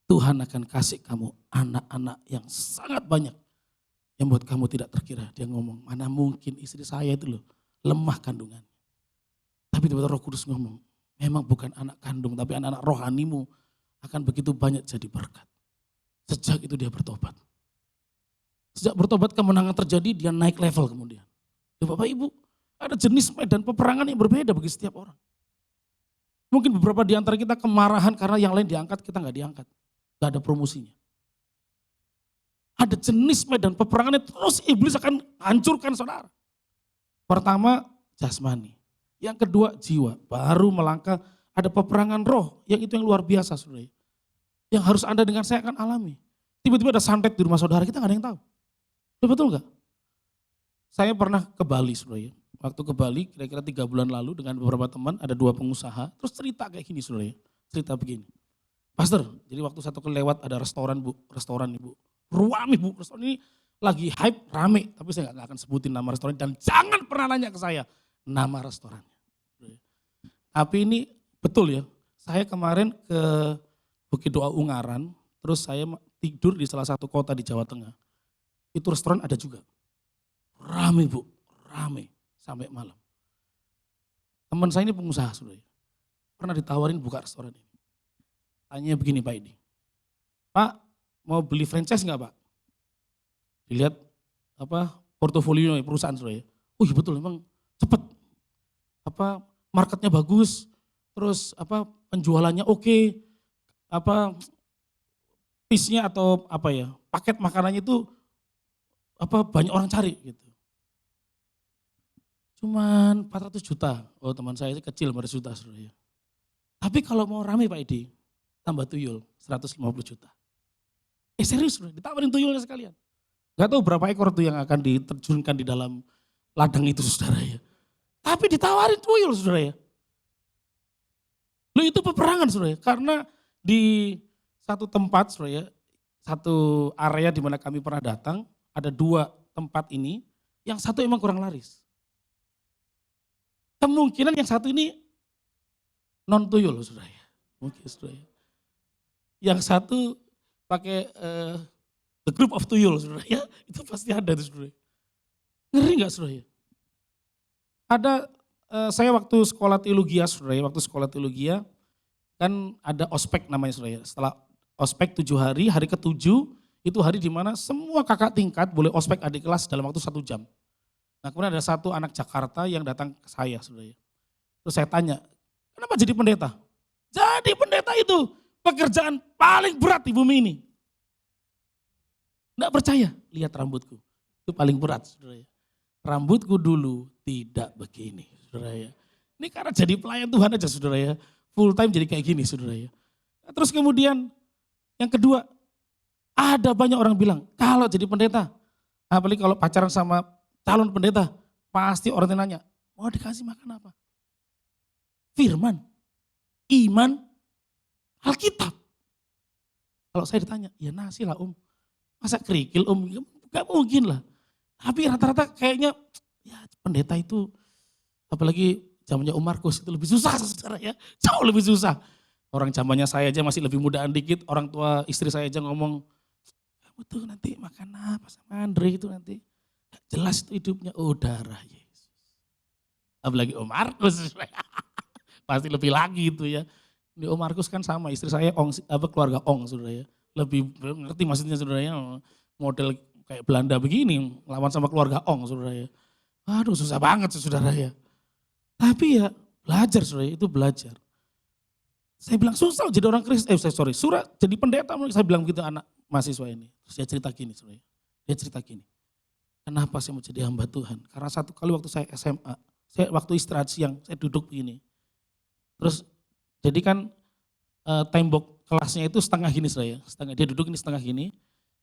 Tuhan akan kasih kamu anak-anak yang sangat banyak, yang buat kamu tidak terkira. Dia ngomong, mana mungkin istri saya itu loh, lemah kandungannya. Tapi tiba-tiba Roh Kudus ngomong, memang bukan anak kandung, tapi anak-anak rohanimu akan begitu banyak jadi berkat. Sejak itu dia bertobat. Sejak bertobat kemenangan terjadi, dia naik level kemudian. Ya Bapak Ibu, ada jenis medan peperangan yang berbeda bagi setiap orang. Mungkin beberapa di antara kita kemarahan karena yang lain diangkat, kita nggak diangkat. Nggak ada promosinya. Ada jenis medan peperangan yang terus iblis akan hancurkan saudara. Pertama, jasmani. Yang kedua, jiwa. Baru melangkah, ada peperangan roh, yang itu yang luar biasa saudara. Yang harus Anda dengan saya akan alami. Tiba-tiba ada santet di rumah saudara, kita nggak ada yang tahu. Ya, betul nggak? Saya pernah ke Bali saudara. Waktu ke Bali kira-kira 3 bulan lalu dengan beberapa teman, ada 2 pengusaha, terus cerita kayak gini saudara. Cerita begini. Pastor, jadi waktu satu kelewat ada restoran bu, restoran ibu. Ruami bu, restoran ini lagi hype, rame. Tapi saya nggak akan sebutin nama restoran dan jangan pernah nanya ke saya nama restorannya. Tapi ini betul ya, saya kemarin ke Bukit Doa Ungaran, terus saya tidur di salah satu kota di Jawa Tengah. Itu restoran ada juga. Rame bu, rame sampai malam. Teman saya ini pengusaha sudah, pernah ditawarin buka restoran ini. Tanya begini Pak Edi, Pak mau beli franchise nggak Pak? Dilihat portofolio perusahaan sudah ya. Oh iya betul, memang cepet. Marketnya bagus, terus penjualannya oke, piece-nya atau paket makanannya itu banyak orang cari gitu. Cuman 400 juta. Oh teman saya kecil 400 juta sudah ya. Tapi kalau mau rame Pak Edi, tambah tuyul 150 juta. Serius sudah, ditawarin tuyulnya sekalian. Gak tahu berapa ekor tuh yang akan diterjunkan di dalam ladang itu saudara ya. Tapi ditawarin tuyul saudara ya. Loh itu peperangan saudara ya. Karena di satu tempat saudara ya, satu area di mana kami pernah datang, ada 2 tempat ini, yang satu emang kurang laris. Kemungkinan yang satu ini non tuyul saudara ya. Mungkin saudara ya. Yang satu pakai the group of tuyul saudara ya. Itu pasti ada itu saudara. Ngeri gak saudara ya? Ada saya waktu sekolah teologi saudara ya, waktu sekolah teologi kan ada ospek namanya saudara ya. Setelah ospek 7 hari, hari ke-7 itu hari di mana semua kakak tingkat boleh ospek adik kelas dalam waktu 1 jam. Nah kemudian ada satu anak Jakarta yang datang ke saya saudara ya. Terus saya tanya, kenapa jadi pendeta? Jadi pendeta itu pekerjaan paling berat di bumi ini. Enggak percaya, lihat rambutku. Itu paling berat saudara ya. Rambutku dulu tidak begini saudara ya. Ini karena jadi pelayan Tuhan aja saudara ya. Full time jadi kayak gini saudara ya. Terus kemudian yang kedua, ada banyak orang bilang kalau jadi pendeta, apalagi kalau pacaran sama calon pendeta, pasti orang nanya, mau dikasih makan apa? Firman, iman, Alkitab. Kalau saya ditanya, ya nasi lah om. Masa kerikil om? Gak mungkin lah. Tapi rata-rata kayaknya ya pendeta itu, apalagi zamannya Om Markus itu lebih susah saudara ya. Jauh lebih susah. Orang zamannya saya aja masih lebih mudaan dikit, orang tua istri saya aja ngomong, kamu tuh nanti makan apa sama Andre itu nanti. Gak jelas itu hidupnya, oh darah Yesus. Apalagi Om Markus, pasti lebih lagi itu ya. Ini Om Markus kan sama istri saya keluarga Ong saudara ya. Lebih ngerti maksudnya saudara ya, model kayak Belanda begini, lawan sama keluarga Ong saudara ya. Aduh susah banget saudara ya. Tapi ya belajar saudara, itu belajar. Saya bilang susah jadi orang Kristen, surah jadi pendeta, saya bilang begitu anak mahasiswa ini. Terus dia cerita gini saudara, dia cerita gini. Kenapa saya mau jadi hamba Tuhan? Karena satu kali waktu saya SMA, saya waktu istirahat siang, saya duduk begini. Terus jadi kan tembok kelasnya itu setengah gini saudara ya, dia duduk ini setengah gini.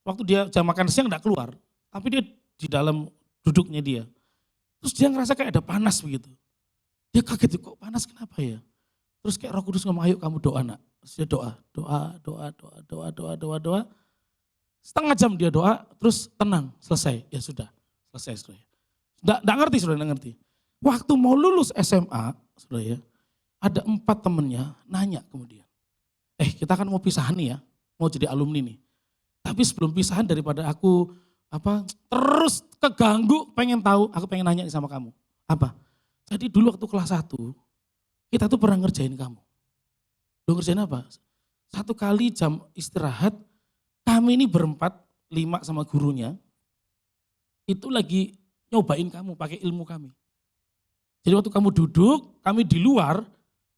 Waktu dia jam makan siang enggak keluar, tapi dia di dalam duduknya dia. Terus dia ngerasa kayak ada panas begitu. Dia kaget, kok panas kenapa ya? Terus kayak Roh Kudus ngomong, ayo kamu doa nak. Terus dia doa. Setengah jam dia doa, terus tenang, selesai. Ya sudah, selesai saudara. Enggak ngerti saudara, enggak ngerti. Waktu mau lulus SMA, saudara ya, ada 4 temennya nanya kemudian. Kita kan mau pisahan nih ya, mau jadi alumni nih. Tapi sebelum pisahan daripada aku terus keganggu pengen tahu, aku pengen nanya sama kamu. Apa? Jadi dulu waktu kelas 1, kita tuh pernah ngerjain kamu. Lu ngerjain apa? Satu kali jam istirahat, kami ini berempat, 5 sama gurunya, itu lagi nyobain kamu pakai ilmu kami. Jadi waktu kamu duduk, kami di luar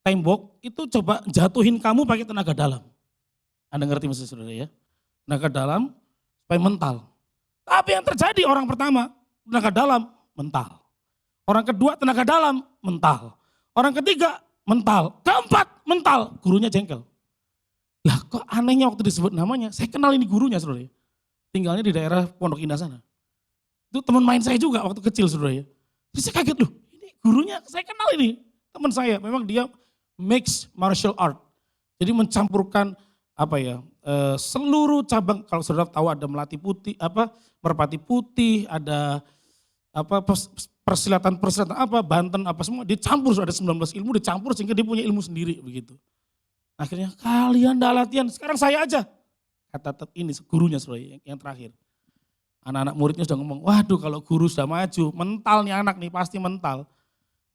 tembok, itu coba jatuhin kamu pakai tenaga dalam. Anda ngerti maksud saudara ya? Tenaga dalam supaya mental. Tapi yang terjadi orang pertama, tenaga dalam, mental. Orang kedua tenaga dalam, mental. Orang ketiga, mental. Keempat, mental. Gurunya jengkel. Lah kok anehnya waktu disebut namanya, saya kenal ini gurunya saudara ya. Tinggalnya di daerah Pondok Indah sana. Itu teman main saya juga waktu kecil saudara ya. Terus saya kaget loh, ini gurunya saya kenal ini. Teman saya, memang dia mix martial art. Jadi mencampurkan seluruh cabang, kalau saudara tahu ada merpati putih, ada persilatan Banten semua dicampur, ada 19 ilmu dicampur sehingga dia punya ilmu sendiri begitu. Akhirnya kalian dah latihan, sekarang saya aja. Kata ini gurunya saudara yang terakhir. Anak-anak muridnya sudah ngomong, waduh kalau guru sudah maju, mental nih anak nih, pasti mental.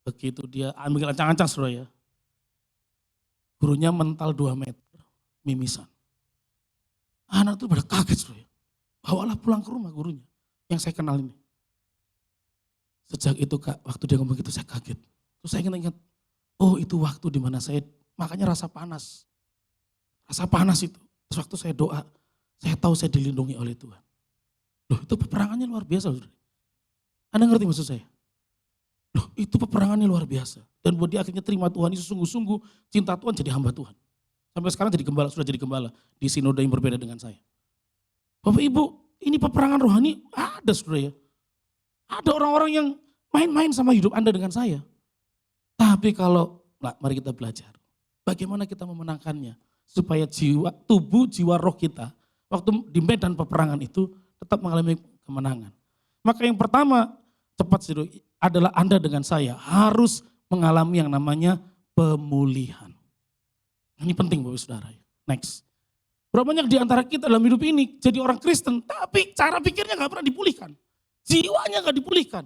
Begitu dia ambil ancang-ancang saudara ya. Gurunya mental 2 meter, mimisan. Anak itu pada kaget saudara ya. Bawalah pulang ke rumah gurunya, yang saya kenal ini. Sejak itu Kak, waktu dia ngomong gitu saya kaget. Terus saya ingat, oh itu waktu dimana saya, makanya rasa panas. Rasa panas itu. Terus waktu saya doa, saya tahu saya dilindungi oleh Tuhan. Loh itu peperangannya luar biasa saudara. Anda ngerti maksud saya? Loh itu peperangannya luar biasa. Dan buat dia akhirnya terima Tuhan Yesus sungguh-sungguh, cinta Tuhan jadi hamba Tuhan. Sampai sekarang sudah jadi gembala di sinode yang berbeda dengan saya. Bapak Ibu, ini peperangan rohani ada saudara ya. Ada orang-orang yang main-main sama hidup Anda dengan saya. Tapi mari kita belajar. Bagaimana kita memenangkannya. Supaya tubuh, jiwa, roh kita. Waktu di medan peperangan itu tetap mengalami kemenangan. Maka yang pertama, adalah Anda dengan saya harus mengalami yang namanya pemulihan. Ini penting Bapak Saudara. Next. Berapa banyak di antara kita dalam hidup ini jadi orang Kristen, tapi cara pikirnya gak pernah dipulihkan. Jiwanya gak dipulihkan.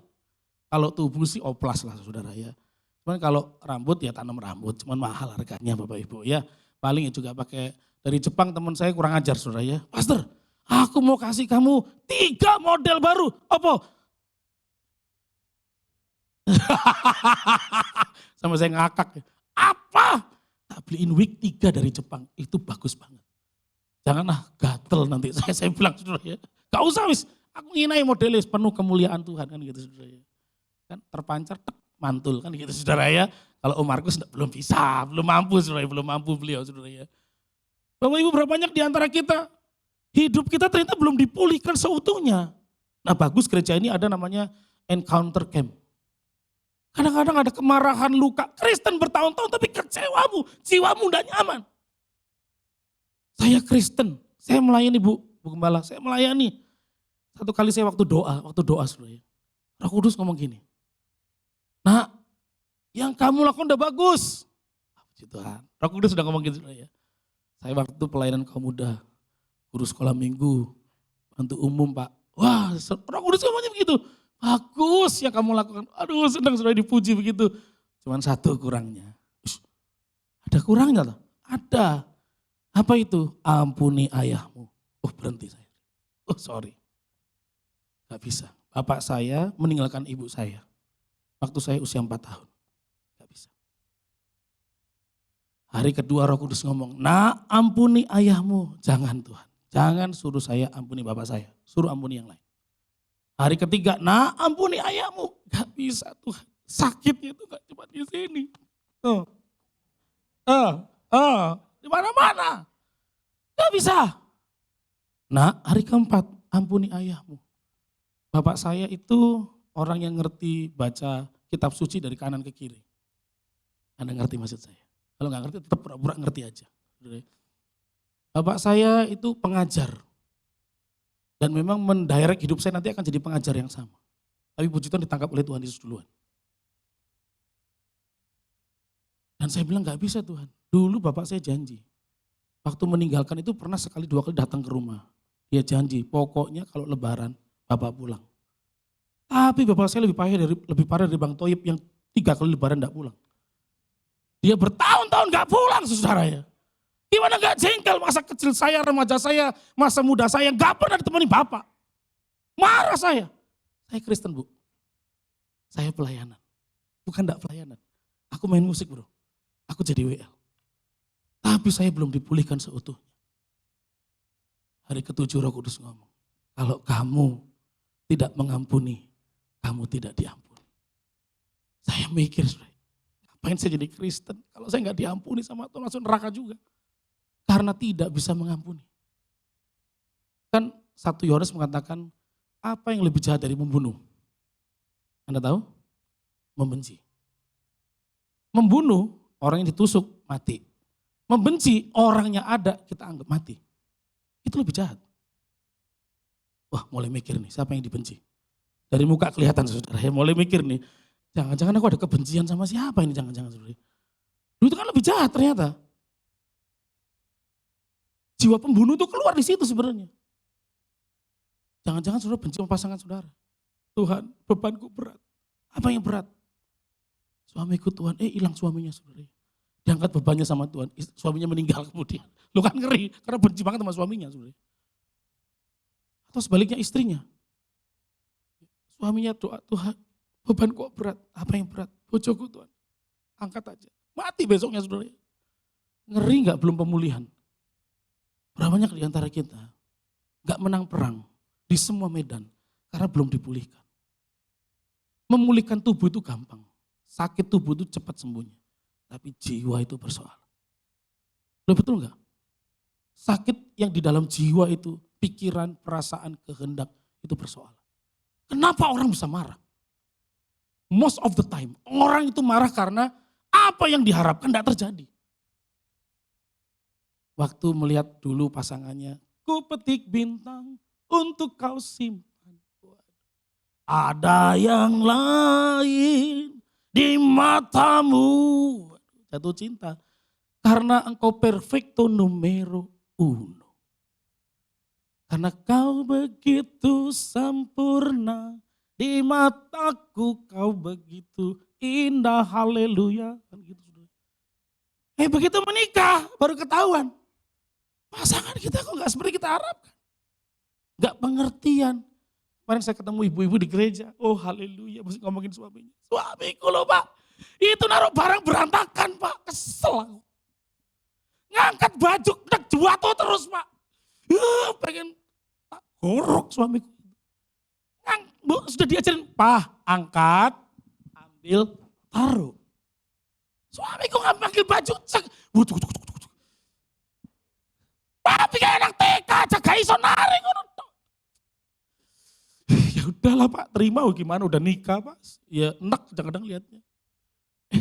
Kalau tubuh sih oplas lah saudara ya. Cuman kalau rambut ya tanam rambut, cuman mahal harganya Bapak Ibu ya. Paling ya juga pakai dari Jepang teman saya kurang ajar saudara ya. Pastor, aku mau kasih kamu 3 model baru. Apa? Sama saya ngakak. Apa? Tak beliin wig 3 dari Jepang. Itu bagus banget. Janganlah gatel nanti saya bilang saudara ya. Gak usah wis. Aku nginai modelis penuh kemuliaan Tuhan kan gitu saudara ya. Kan terpancar mantul kan gitu saudara ya. Kalau Om Markus belum bisa, belum mampu saudara, belum mampu beliau saudara ya. Bapak Ibu berapa banyak di antara kita, hidup kita ternyata belum dipulihkan seutuhnya. Nah bagus gereja ini ada namanya encounter camp. Kadang-kadang ada kemarahan, luka, Kristen bertahun-tahun tapi kecewamu, jiwamu tidak nyaman. Saya Kristen, saya melayani Bu Gembala, saya melayani. Satu kali saya waktu doa saudara ya. Roh Kudus ngomong gini, nah yang kamu lakukan udah bagus. Puji Tuhan, Roh Kudus sudah ngomong gitu saudara ya. Saya waktu pelayanan kaum muda, guru sekolah minggu, bantu umum Pak. Wah Roh Kudus ngomongnya begitu, bagus yang kamu lakukan. Aduh senang saudara dipuji begitu. Cuman satu kurangnya. Ada kurangnya loh, ada. Apa itu? Ampuni ayahmu. Oh berhenti saya. Oh sorry. Gak bisa. Bapak saya meninggalkan ibu saya. Waktu saya usia 4 tahun. Gak bisa. Hari kedua Roh Kudus ngomong, nah ampuni ayahmu. Jangan Tuhan. Jangan suruh saya ampuni bapak saya. Suruh ampuni yang lain. Hari ketiga, nah ampuni ayahmu. Gak bisa Tuhan. Sakitnya itu gak cuma di sini. Di mana-mana. Gak bisa. Nah hari keempat, ampuni ayahmu. Bapak saya itu orang yang ngerti baca kitab suci dari kanan ke kiri. Anda ngerti maksud saya? Kalau nggak ngerti tetap pura-pura ngerti aja. Bapak saya itu pengajar. Dan memang mendirect hidup saya nanti akan jadi pengajar yang sama. Tapi puji Tuhan ditangkap oleh Tuhan Yesus duluan. Dan saya bilang nggak bisa Tuhan. Dulu bapak saya janji. Waktu meninggalkan itu pernah sekali 2 kali datang ke rumah. Dia janji pokoknya kalau lebaran bapak pulang. Tapi bapak saya lebih parah dari Bang Toyib yang 3 kali lebaran enggak pulang. Dia bertahun-tahun enggak pulang saudara ya. Gimana gak jengkel masa kecil saya, remaja saya, masa muda saya gak pernah ditemani Bapak. Marah saya. Saya Kristen Bu. Saya pelayanan. Bukan gak pelayanan. Aku main musik bro. Aku jadi WL. Tapi saya belum dipulihkan seutuhnya. Hari ke-7 Roh Kudus ngomong. Kalau kamu tidak mengampuni, kamu tidak diampuni. Saya mikir, ngapain saya jadi Kristen? Kalau saya nggak diampuni sama Tuhan, langsung neraka juga. Karena tidak bisa mengampuni. Kan 1 Yohanes mengatakan, apa yang lebih jahat dari membunuh? Anda tahu? Membenci. Membunuh, orang yang ditusuk, mati. Membenci, orangnya ada, kita anggap mati. Itu lebih jahat. Wah mulai mikir nih, siapa yang dibenci? Dari muka kelihatan saudara, ya mulai mikir nih. Jangan-jangan aku ada kebencian sama siapa ini, jangan-jangan saudara. Dulu itu kan lebih jahat ternyata. Jiwa pembunuh itu keluar di situ sebenarnya. Jangan-jangan saudara benci sama pasangan saudara. Tuhan, bebanku berat. Apa yang berat? Suamiku Tuhan, hilang suaminya saudara. Diangkat bebannya sama Tuhan, suaminya meninggal kemudian. Lu kan ngeri, karena benci banget sama suaminya saudara. Atau sebaliknya istrinya. Suaminya doa, Tuhan beban kok berat. Apa yang berat? Bojoku Tuhan. Angkat aja. Mati besoknya saudara. Ngeri gak belum pemulihan. Berapa banyak di antara kita gak menang perang di semua medan karena belum dipulihkan. Memulihkan tubuh itu gampang. Sakit tubuh itu cepat sembuhnya. Tapi jiwa itu persoalan. Lo betul gak? Sakit yang di dalam jiwa itu, pikiran, perasaan, kehendak, itu persoalan. Kenapa orang bisa marah? Most of the time, orang itu marah karena apa yang diharapkan tidak terjadi. Waktu melihat dulu pasangannya, ku petik bintang untuk kau simpan. Ada yang lain di matamu. Jatuh cinta. Karena engkau perfecto numero uno. Karena kau begitu sempurna, di mataku kau begitu indah, haleluya. Kan gitu, begitu menikah baru ketahuan. Pasangan kita kok gak seperti kita harapkan. Gak pengertian. Kemarin saya ketemu ibu-ibu di gereja, oh haleluya, mesti ngomongin suaminya. Suamiku loh Pak, itu naruh barang berantakan Pak, kesel aku. Ngangkat baju, udah jatuh terus Pak. Pengen gorok suamiku. Sudah diajarin, Pak angkat, ambil, taruh. Suamiku nggak panggil baju, tapi kayak anak TK, jaga iso naring. Ya udahlah Pak, terima gimana, udah nikah Pak. Ya enak kadang-kadang lihatnya.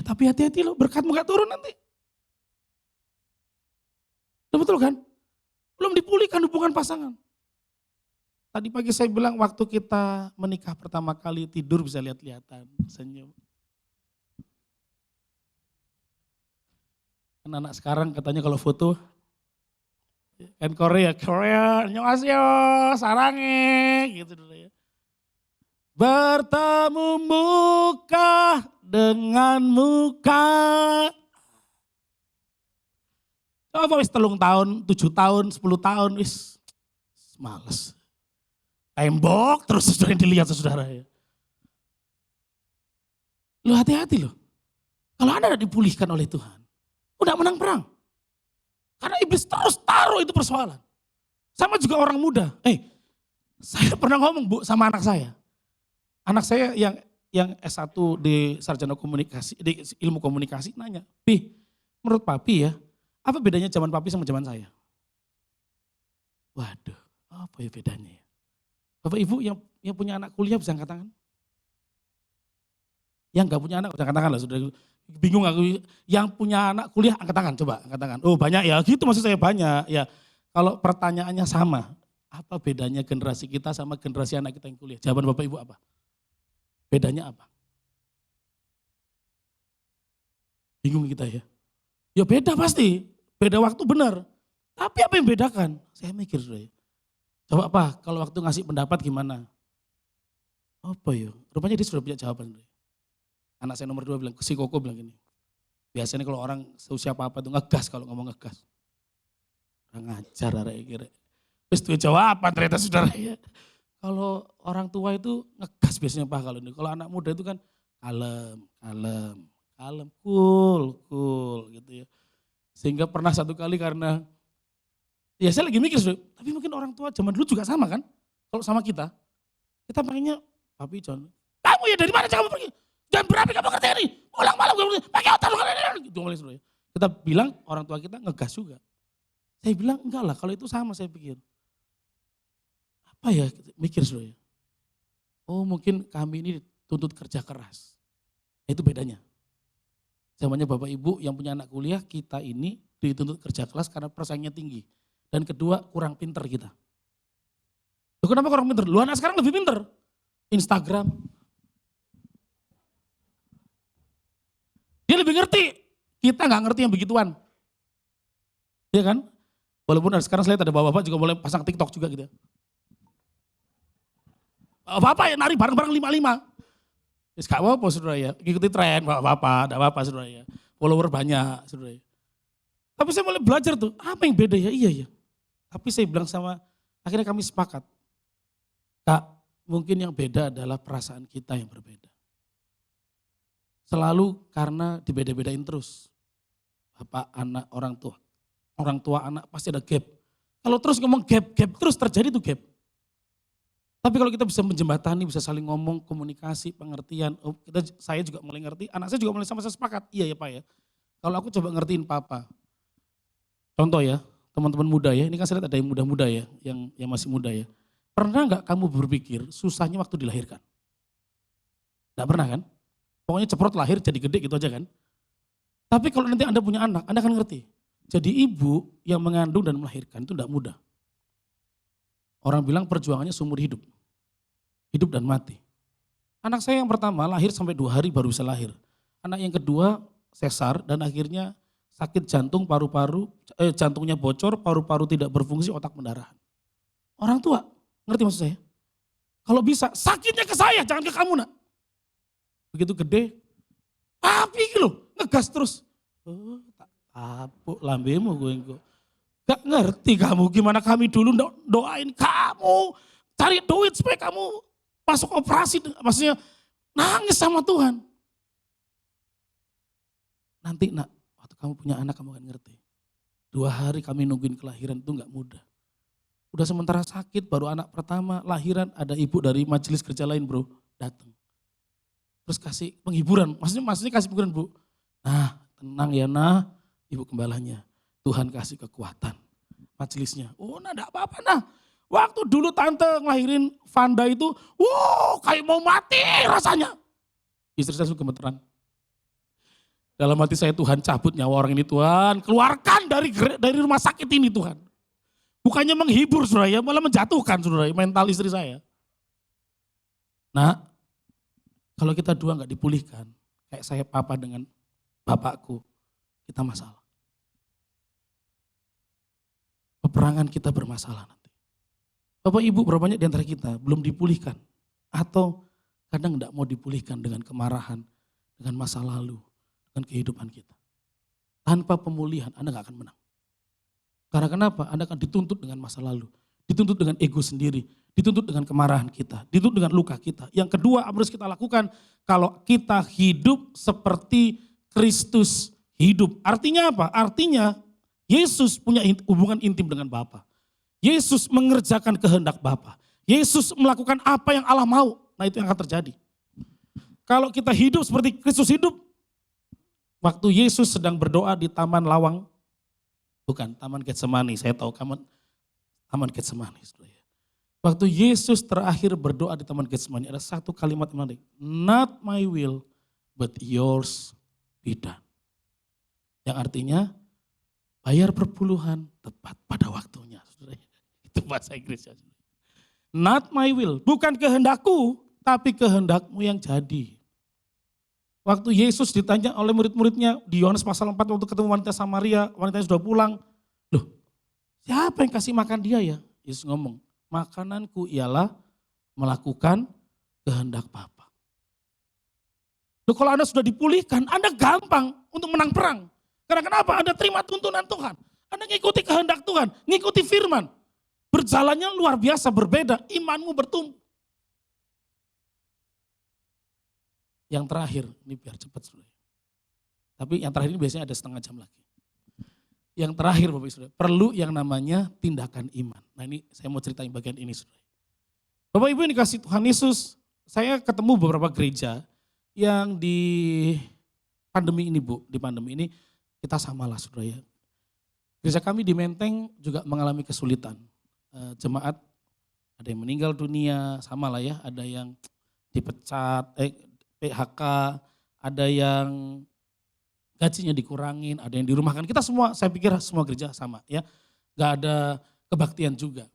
Tapi hati-hati loh, berkatmu gak turun nanti. Betul kan? Belum dipulihkan hubungan pasangan. Tadi pagi saya bilang waktu kita menikah pertama kali tidur bisa lihat-lihatan, senyum. Anak-anak sekarang katanya kalau foto, kan Korea, annyeonghaseyo, sarange, gitu dulu ya. Bertemu muka dengan muka. Coba wis 3 tahun, 7 tahun, 10 tahun, wis males. Tembok terus saudara yang dilihat saudara ya. Lu hati-hati loh. Kalau Anda dipulihkan oleh Tuhan, udah menang perang. Karena iblis terus taruh itu persoalan. Sama juga orang muda. Saya pernah ngomong Bu sama anak saya. Anak saya yang S1 di sarjana komunikasi, di ilmu komunikasi nanya, Pi, menurut Papi ya, apa bedanya zaman Papi sama zaman saya? Waduh, apa ya bedanya ya? Bapak Ibu yang punya anak kuliah bisa angkat tangan? Yang gak punya anak bisa angkat tangan lah, sudah bingung aku. Yang punya anak kuliah angkat tangan, coba angkat tangan. Oh banyak ya, gitu maksud saya banyak. Ya, kalau pertanyaannya sama, apa bedanya generasi kita sama generasi anak kita yang kuliah? Jawaban Bapak Ibu apa? Bedanya apa? Bingung kita ya. Ya beda pasti, beda waktu benar. Tapi apa yang bedakan? Saya mikir sudah ya. Coba apa, kalau waktu ngasih pendapat gimana? Apa ya? Rupanya dia sudah punya jawaban. Anak saya nomor 2 bilang, si Koko bilang gini. Biasanya kalau orang seusia apa-apa tuh ngegas kalau ngomong ngegas. Kurang ajar arek iki rek. Wis duwe jawaban ternyata saudara ya. Kalau orang tua itu ngegas biasanya Pak kalau ini. Kalau anak muda itu kan kalem, kalem, kalem, cool, cool gitu ya. Sehingga pernah satu kali karena, ya saya lagi mikir, tapi mungkin orang tua zaman dulu juga sama kan? Kalau sama kita pengennya, Papi John, kamu ya dari mana kamu pergi? Jam berapa kamu kerja ini? Pulang malam kamu pakai otak gitu. Kita bilang orang tua kita ngegas juga. Saya bilang enggak lah, kalau itu sama saya pikir. Apa ya, mikir saudara. Oh mungkin kami ini dituntut kerja keras. Itu bedanya. Zamannya Bapak Ibu yang punya anak kuliah, kita ini dituntut kerja keras karena persaingannya tinggi. Dan kedua, kurang pinter kita. Loh, kenapa kurang pinter? Lu anak sekarang lebih pinter. Instagram. Dia lebih ngerti. Kita nggak ngerti yang begituan. Iya kan? Walaupun sekarang saya lihat ada bapak-bapak juga boleh pasang TikTok juga gitu. Bapak ya nari bareng-bareng 55. Ya gak apa-apa saudara ya, ikuti tren bapak-bapak, ada apa saudara ya. Follower banyak saudara ya. Tapi saya mulai belajar tuh, apa yang beda ya? Iya ya. Tapi saya bilang akhirnya kami sepakat. Kak, mungkin yang beda adalah perasaan kita yang berbeda. Selalu karena dibeda-bedain terus. Bapak, anak, orang tua, anak pasti ada gap. Kalau terus ngomong gap terus terjadi tuh gap. Tapi kalau kita bisa menjembatani, bisa saling ngomong, komunikasi, pengertian. Saya juga mulai ngerti, anak saya juga mulai sama saya sepakat. Iya ya Pak ya. Kalau aku coba ngertiin Papa. Contoh ya, teman-teman muda ya, ini kan saya lihat ada yang muda-muda ya, yang masih muda ya. Pernah nggak kamu berpikir susahnya waktu dilahirkan? Nggak pernah kan? Pokoknya ceprot lahir jadi gede gitu aja kan? Tapi kalau nanti Anda punya anak, Anda akan ngerti. Jadi ibu yang mengandung dan melahirkan itu nggak mudah. Orang bilang perjuangannya seumur hidup. Hidup dan mati. Anak saya yang pertama lahir sampai 2 hari baru bisa lahir. Anak yang kedua sesar dan akhirnya sakit jantung, jantungnya bocor, paru-paru tidak berfungsi, otak pendarahan. Orang tua, ngerti maksud saya? Kalau bisa, sakitnya ke saya, jangan ke kamu nak. Begitu gede, papi gitu loh, ngegas terus. Oh, tak tapuk lambemu gue kok. Gak ngerti kamu gimana kami dulu doain kamu, cari duit supaya kamu masuk operasi, maksudnya nangis sama Tuhan. Nanti nak, waktu kamu punya anak kamu akan ngerti. 2 hari kami nungguin kelahiran itu gak mudah. Udah sementara sakit, baru anak pertama lahiran, ada ibu dari majelis kerja lain bro, datang. Terus kasih penghiburan, maksudnya kasih penghiburan bu. Nah tenang ya nah, ibu gembalanya. Tuhan kasih kekuatan majelisnya. Oh nah enggak apa-apa nah. Waktu dulu tante ngelahirin Vanda itu, wow kayak mau mati rasanya. Istri saya suka gemeteran. Dalam hati saya Tuhan cabut nyawa orang ini Tuhan. Keluarkan dari rumah sakit ini Tuhan. Bukannya menghibur saudara ya, malah menjatuhkan saudara ya, mental istri saya. Nah kalau kita dua gak dipulihkan, kayak saya papa dengan bapakku, kita masalah. Peperangan kita bermasalah nanti. Bapak Ibu berapa banyak di antara kita belum dipulihkan. Atau kadang tidak mau dipulihkan dengan kemarahan, dengan masa lalu, dengan kehidupan kita. Tanpa pemulihan Anda gak akan menang. Karena kenapa? Anda akan dituntut dengan masa lalu. Dituntut dengan ego sendiri. Dituntut dengan kemarahan kita. Dituntut dengan luka kita. Yang kedua harus kita lakukan kalau kita hidup seperti Kristus hidup. Artinya apa? Artinya Yesus punya hubungan intim dengan Bapa. Yesus mengerjakan kehendak Bapa. Yesus melakukan apa yang Allah mau. Nah itu yang akan terjadi. Kalau kita hidup seperti Kristus hidup, waktu Yesus sedang berdoa di Taman Lawang, bukan Taman Getsemani, saya tahu Taman Getsemani. Waktu Yesus terakhir berdoa di Taman Getsemani ada satu kalimat menarik. Not my will, but yours be done. Yang artinya bayar perpuluhan tepat pada waktunya. Itu bahasa Inggrisnya. Not my will, bukan kehendakku, tapi kehendakmu yang jadi. Waktu Yesus ditanya oleh murid-muridnya di Yohanes pasal 4 waktu ketemu wanita Samaria, wanitanya sudah pulang. Loh, siapa yang kasih makan dia ya? Yesus ngomong, makananku ialah melakukan kehendak Bapa. Loh kalau Anda sudah dipulihkan, Anda gampang untuk menang perang. Karena kenapa? Anda terima tuntunan Tuhan. Anda ngikuti kehendak Tuhan, ngikuti firman. Berjalannya luar biasa berbeda, imanmu bertumbuh. Yang terakhir, ini biar cepat saudara. Tapi yang terakhir ini biasanya ada setengah jam lagi. Yang terakhir Bapak Ibu Saudara, perlu yang namanya tindakan iman. Nah ini saya mau ceritain bagian ini saudara. Bapak Ibu yang dikasih Tuhan Yesus, saya ketemu beberapa gereja yang di pandemi ini Bu, di pandemi ini kita samalah saudara ya. Gereja kami di Menteng juga mengalami kesulitan. Jemaat ada yang meninggal dunia, sama lah ya, ada yang dipecat, PHK, ada yang gajinya dikurangin, ada yang dirumahkan. Kita semua, saya pikir semua gereja sama ya, gak ada kebaktian juga.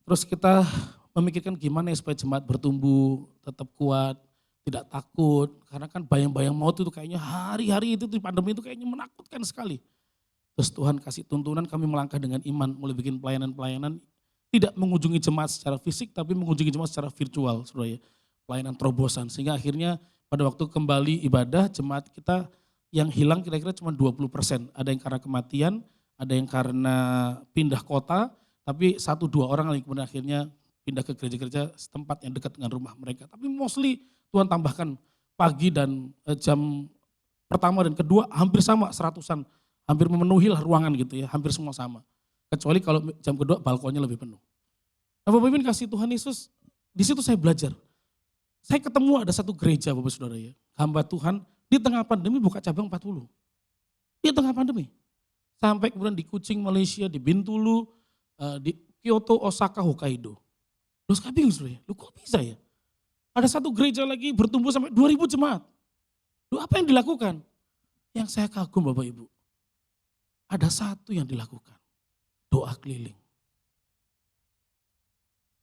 Terus kita memikirkan gimana ya supaya jemaat bertumbuh, tetap kuat, tidak takut. Karena kan bayang-bayang maut itu kayaknya hari-hari itu di pandemi itu kayaknya menakutkan sekali. Terus Tuhan kasih tuntunan kami melangkah dengan iman, mulai bikin pelayanan-pelayanan, tidak mengunjungi jemaat secara fisik, tapi mengunjungi jemaat secara virtual, saudara ya. Pelayanan terobosan, sehingga akhirnya pada waktu kembali ibadah, jemaat kita yang hilang kira-kira cuma 20%. Ada yang karena kematian, ada yang karena pindah kota, tapi 1-2 orang yang kemudian akhirnya pindah ke gereja-gereja setempat yang dekat dengan rumah mereka. Tapi mostly Tuhan tambahkan pagi dan jam pertama dan kedua hampir sama 100-an. Hampir memenuhi lah ruangan gitu ya, hampir semua sama. Kecuali kalau jam kedua balkonnya lebih penuh. Nah Bapak Ibu kasih Tuhan Yesus, di situ saya belajar. Saya ketemu ada satu gereja Bapak Saudara ya, hamba Tuhan di tengah pandemi buka cabang 40. Di tengah pandemi. Sampai kemudian di Kuching Malaysia, di Bintulu, di Kyoto, Osaka, Hokkaido. Terus saya bingung Saudara ya, lu kok bisa ya? Ada satu gereja lagi bertumbuh sampai 2000 jemaat. Lu apa yang dilakukan? Yang saya kagum Bapak Ibu. Ada satu yang dilakukan, doa keliling.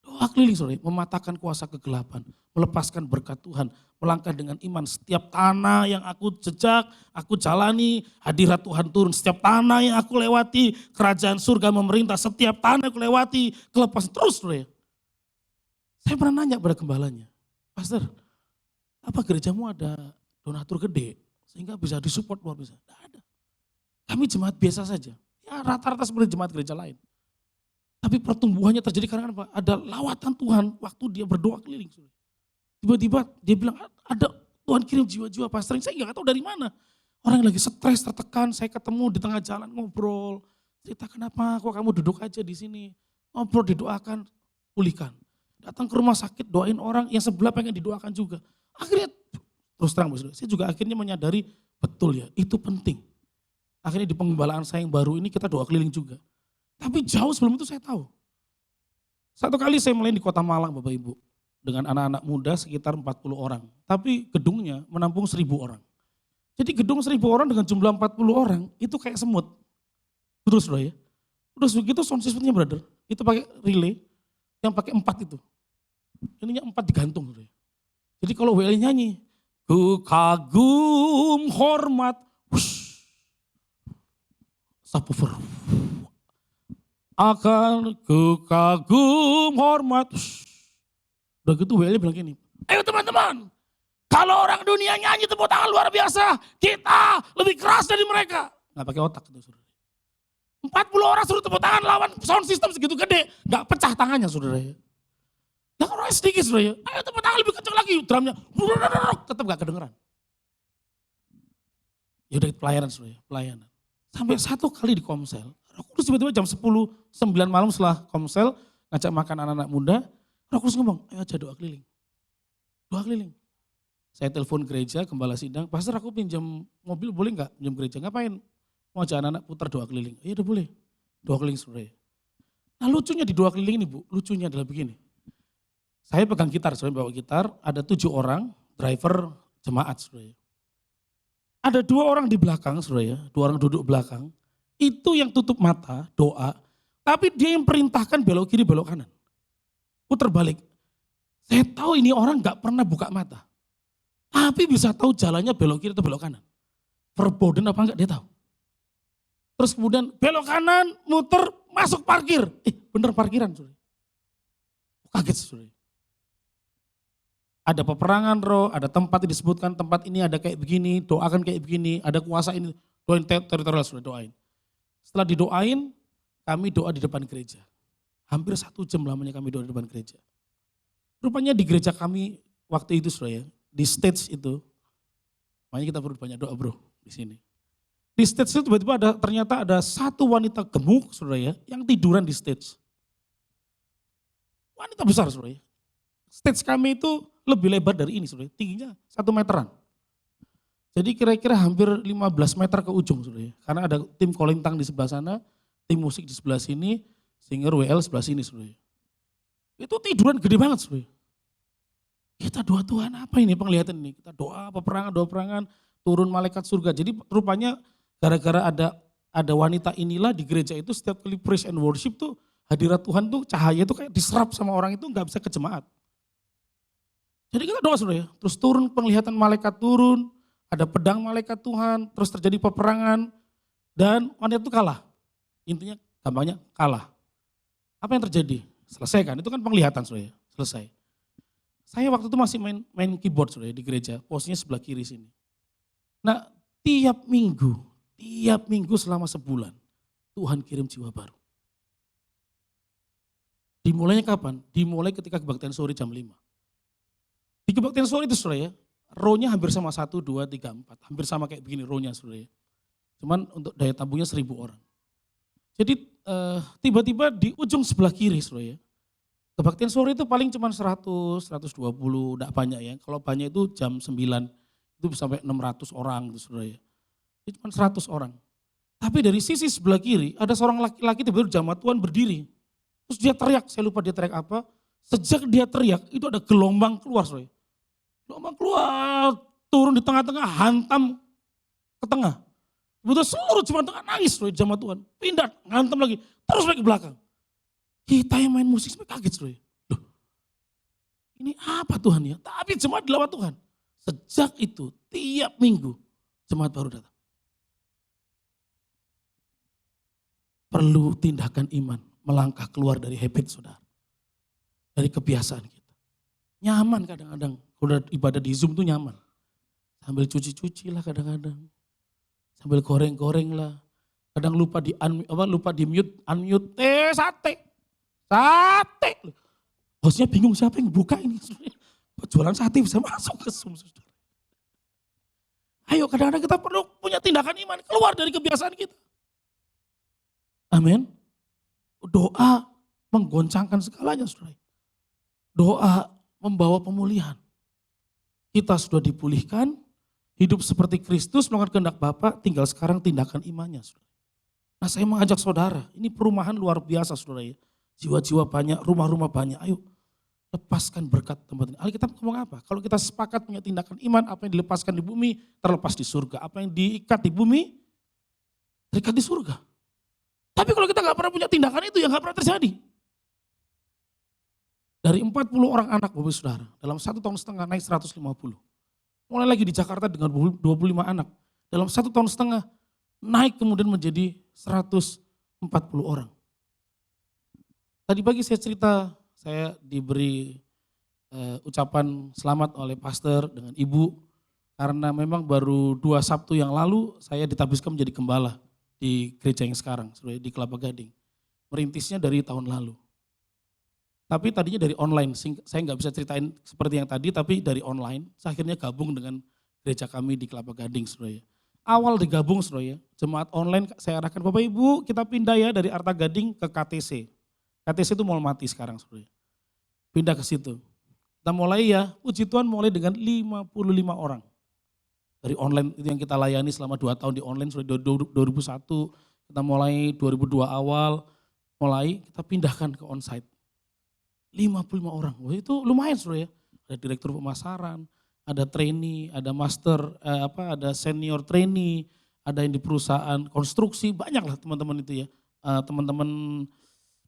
Doa keliling saudara, mematahkan kuasa kegelapan, melepaskan berkat Tuhan, melangkah dengan iman. Setiap tanah yang aku jejak, aku jalani, hadirat Tuhan turun. Setiap tanah yang aku lewati, kerajaan surga memerintah. Setiap tanah yang aku lewati, kelepasan terus saudara. Saya pernah nanya pada gembalanya, Pastor, apa gerejamu ada donatur gede sehingga bisa disupport luar biasa? Tidak ada. Kami jemaat biasa saja, ya rata-rata seperti jemaat gereja lain. Tapi pertumbuhannya terjadi karena apa? Ada lawatan Tuhan waktu dia berdoa keliling. Tiba-tiba dia bilang ada Tuhan kirim jiwa-jiwa pastor. Saya nggak tahu dari mana. Orang yang lagi stres, tertekan, saya ketemu di tengah jalan ngobrol. Cerita kenapa kok kamu duduk aja di sini. Ngobrol, didoakan, pulihkan. Datang ke rumah sakit, doain orang yang sebelah pengen didoakan juga. Akhirnya terus terang saya juga akhirnya menyadari betul ya itu penting. Akhirnya di penggembalaan saya yang baru ini kita doa keliling juga. Tapi jauh sebelum itu saya tahu. Satu kali saya melayani di Kota Malang Bapak Ibu. Dengan anak-anak muda sekitar 40 orang. Tapi gedungnya menampung 1000 orang. Jadi gedung 1000 orang dengan jumlah 40 orang itu kayak semut. Betul saudara ya? Terus begitu sound systemnya brother. Itu pakai relay yang pakai 4 itu. Ininya 4 digantung saudara. Jadi kalau WL nyanyi. Ku kagum hormat. Subwoofer. Akan ku kagum hormat. Udah gitu WL bilang gini, ayo teman-teman, kalau orang dunia nyanyi tepuk tangan luar biasa, kita lebih keras dari mereka. Nggak pakai otak itu saudara. 40 orang suruh tepuk tangan lawan sound system segitu gede, nggak pecah tangannya saudara. Nah orangnya sedikit saudara, ayo tepuk tangan lebih kencang lagi, drumnya tetap nggak kedengeran. Ya udah pelayanan saudara, pelayanan. Sampai satu kali di Komsel, Roh Kudus tiba-tiba jam 10, 9 malam setelah Komsel, ngajak makan anak-anak muda, Roh Kudus ngomong, ayo aja doa keliling. Doa keliling. Saya telepon gereja, gembala sidang, Pastor aku pinjam mobil boleh nggak pinjam gereja? Ngapain? Mau ajak anak-anak putar doa keliling. Iya udah boleh, doa keliling saudara. Nah lucunya di doa keliling ini Bu, lucunya adalah begini. Saya pegang gitar, saya bawa gitar, ada 7 orang, driver jemaat saudara. Ada 2 orang di belakang, saudara ya, 2 orang duduk belakang. Itu yang tutup mata, doa. Tapi dia yang perintahkan belok kiri, belok kanan. Putar balik. Saya tahu ini orang gak pernah buka mata. Tapi bisa tahu jalannya belok kiri atau belok kanan. Verboden apa enggak dia tahu. Terus kemudian belok kanan, muter, masuk parkir. Bener parkiran, saudara. Kaget, saudara. Ada peperangan roh, ada tempat yang disebutkan tempat ini ada kayak begini, doakan kayak begini, ada kuasa ini, doain teritorial sudah doain. Setelah didoain, kami doa di depan gereja. Hampir 1 jam lamanya kami doa di depan gereja. Rupanya di gereja kami waktu itu saudara ya, di stage itu, makanya kita perlu banyak doa bro di sini. Di stage itu tiba-tiba ternyata ada satu wanita gemuk saudara ya, yang tiduran di stage. Wanita besar saudara ya. Stage kami itu lebih lebar dari ini saudara, tingginya 1 meteran. Jadi kira-kira hampir 15 meter ke ujung saudara ya. Karena ada tim kolintang di sebelah sana, tim musik di sebelah sini, singer WL sebelah sini saudara. Itu tiduran gede banget saudara. Kita doa Tuhan apa ini penglihatan ini? Kita doa peperangan, turun malaikat surga. Jadi rupanya gara-gara ada wanita inilah di gereja itu setiap kali praise and worship tuh hadirat Tuhan tuh cahaya itu kayak diserap sama orang itu nggak bisa ke jemaat. Jadi kita doa saudara ya, terus turun penglihatan malaikat turun, ada pedang malaikat Tuhan, terus terjadi peperangan dan wanita itu kalah. Intinya gampangnya kalah. Apa yang terjadi? Selesai kan? Itu kan penglihatan saudara ya, selesai. Saya waktu itu masih main keyboard saudara di gereja, posisinya sebelah kiri sini. Nah tiap minggu selama sebulan, Tuhan kirim jiwa baru. Dimulainya kapan? Dimulai ketika kebaktian sore jam 5. Di kebaktian sore itu saudara ya, row-nya hampir sama 1, 2, 3, 4. Hampir sama kayak begini row-nya saudara ya. Cuman untuk daya tampungnya 1000 orang. Jadi tiba-tiba di ujung sebelah kiri saudara ya, kebaktian sore itu paling cuma 100, 120, enggak banyak ya. Kalau banyak itu jam 9, itu sampai 600 orang gitu saudara ya. Itu cuma 100 orang. Tapi dari sisi sebelah kiri ada seorang laki-laki tiba-tiba jamaat Tuhan berdiri. Terus dia teriak, saya lupa dia teriak apa. Sejak dia teriak itu ada gelombang keluar saudara. Gelombang keluar, turun di tengah-tengah, hantam ke tengah. Betul seluruh jemaat Tuhan nangis saudara jamaat Tuhan. Pindah, hantam lagi, terus lagi ke belakang. Kita yang main musik sampai kaget saudara. Loh, ini apa Tuhan ya? Tapi jemaat dilawat Tuhan. Sejak itu tiap minggu jemaat baru datang. Perlu tindakan iman, melangkah keluar dari habit saudara. Dari kebiasaan kita. Nyaman kadang-kadang, kalau ibadah di Zoom tuh nyaman. Sambil cuci-cuci lah kadang-kadang. Sambil goreng-goreng lah. Kadang lupa di mute, sate. Hostnya bingung siapa yang buka ini. Jualan sate bisa masuk ke Zoom. Ayo kadang-kadang kita perlu punya tindakan iman, keluar dari kebiasaan kita. Amin. Doa menggoncangkan segalanya saudara. Doa membawa pemulihan. Kita sudah dipulihkan, hidup seperti Kristus melakukan kehendak Bapa, tinggal sekarang tindakan imannya saudara. Nah saya mengajak saudara, ini perumahan luar biasa saudara ya. Jiwa-jiwa banyak, rumah-rumah banyak, ayo lepaskan berkat tempat ini. Alkitab ngomong apa? Kalau kita sepakat punya tindakan iman, apa yang dilepaskan di bumi terlepas di surga. Apa yang diikat di bumi terikat di surga. Tapi kalau kita gak pernah punya tindakan itu, ya gak pernah terjadi. Dari 40 orang anak Bapak Saudara, dalam 1,5 tahun naik 150. Mulai lagi di Jakarta dengan 25 anak. Dalam 1,5 tahun naik kemudian menjadi 140 orang. Tadi pagi saya cerita, saya diberi ucapan selamat oleh pastor dengan ibu. Karena memang baru 2 Sabtu yang lalu saya ditabiskan menjadi gembala di gereja yang sekarang, di Kelapa Gading. Merintisnya dari tahun lalu. Tapi tadinya dari online, saya nggak bisa ceritain seperti yang tadi, tapi dari online, saya akhirnya gabung dengan gereja kami di Kelapa Gading, saudara. Awal digabung, saudara, jemaat online saya arahkan, Bapak Ibu kita pindah ya dari Arta Gading ke KTC. KTC itu Mall Mati sekarang, saudara. Pindah ke situ. Kita mulai ya, puji Tuhan mulai dengan 55 orang. Dari online itu yang kita layani selama 2 tahun di online, sudah 2001, kita mulai 2002 awal, mulai kita pindahkan ke onsite. 55 orang, wah itu lumayan saudara ya. Ada direktur pemasaran, ada trainee, ada master, ada senior trainee, ada yang di perusahaan konstruksi, banyak lah teman-teman itu ya. Teman-teman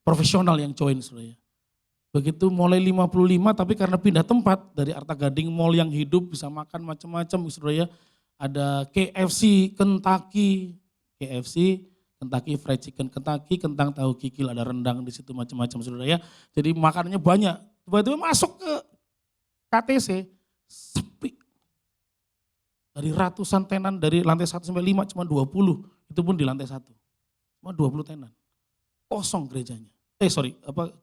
profesional yang join saudara ya. Begitu mulai 55 tapi karena pindah tempat dari Arta Gading mall yang hidup bisa makan macam-macam saudara ya. Ada KFC, Kentucky Fried Chicken, Kentucky, kentang tahu kikil, ada rendang di situ macam-macam saudara ya. Jadi makanannya banyak. Tiba-tiba masuk ke KTC sepi. Dari ratusan tenan dari lantai 1 sampai 5 cuma 20. Itu pun di lantai 1. Cuma 20 tenan. kosong gerejanya.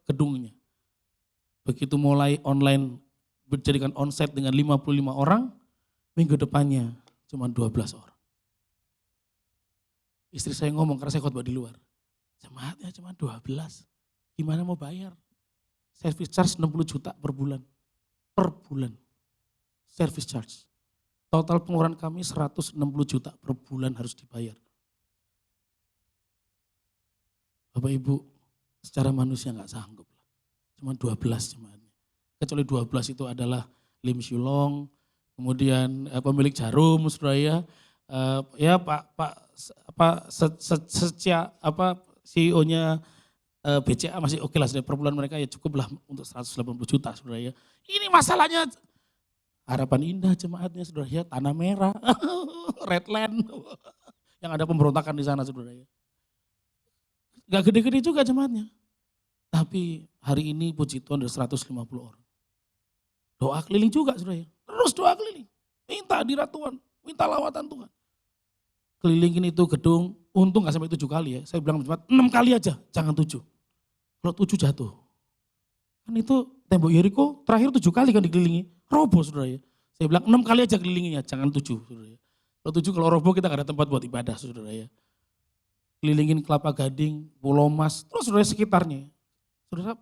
Gedungnya. Begitu mulai online dijadikan onsite dengan 55 orang, minggu depannya cuma 12 orang. Istri saya ngomong karena saya khotbah di luar. Jemaatnya cuma 12. Gimana mau bayar? Service charge 60 juta per bulan. Per bulan. Service charge. Total pengeluaran kami 160 juta per bulan harus dibayar. Bapak Ibu, secara manusia nggak sanggup. Cuma 12 jemaatnya. Kecuali 12 itu adalah Lim Shulong, kemudian pemilik Jarum, saudara ya. CEO-nya BCA masih oke lah, per bulan mereka ya cukup lah untuk 180 juta saudara ya. Ini masalahnya Harapan Indah jemaatnya saudara ya, Tanah Merah, Redland, yang ada pemberontakan di sana saudara ya. Gak gede-gede juga jemaatnya. Tapi hari ini puji Tuhan ada 150 orang. Doa keliling juga saudara ya, terus doa keliling. Minta hadirat Tuhan, minta lawatan Tuhan. Kelilingin itu gedung, untung gak sampai 7 kali ya. Saya bilang jemaat 6 kali aja, jangan 7. Kalau 7 jatuh. Kan itu tembok Yeriko terakhir 7 kali kan dikelilingi, roboh saudara ya. Saya bilang 6 kali aja kelilinginya, jangan 7 saudara ya. Kalau 7 kalau roboh kita gak ada tempat buat ibadah saudara ya. Kelilingin Kelapa Gading, Pulau Mas, terus saudara sekitarnya. Saudara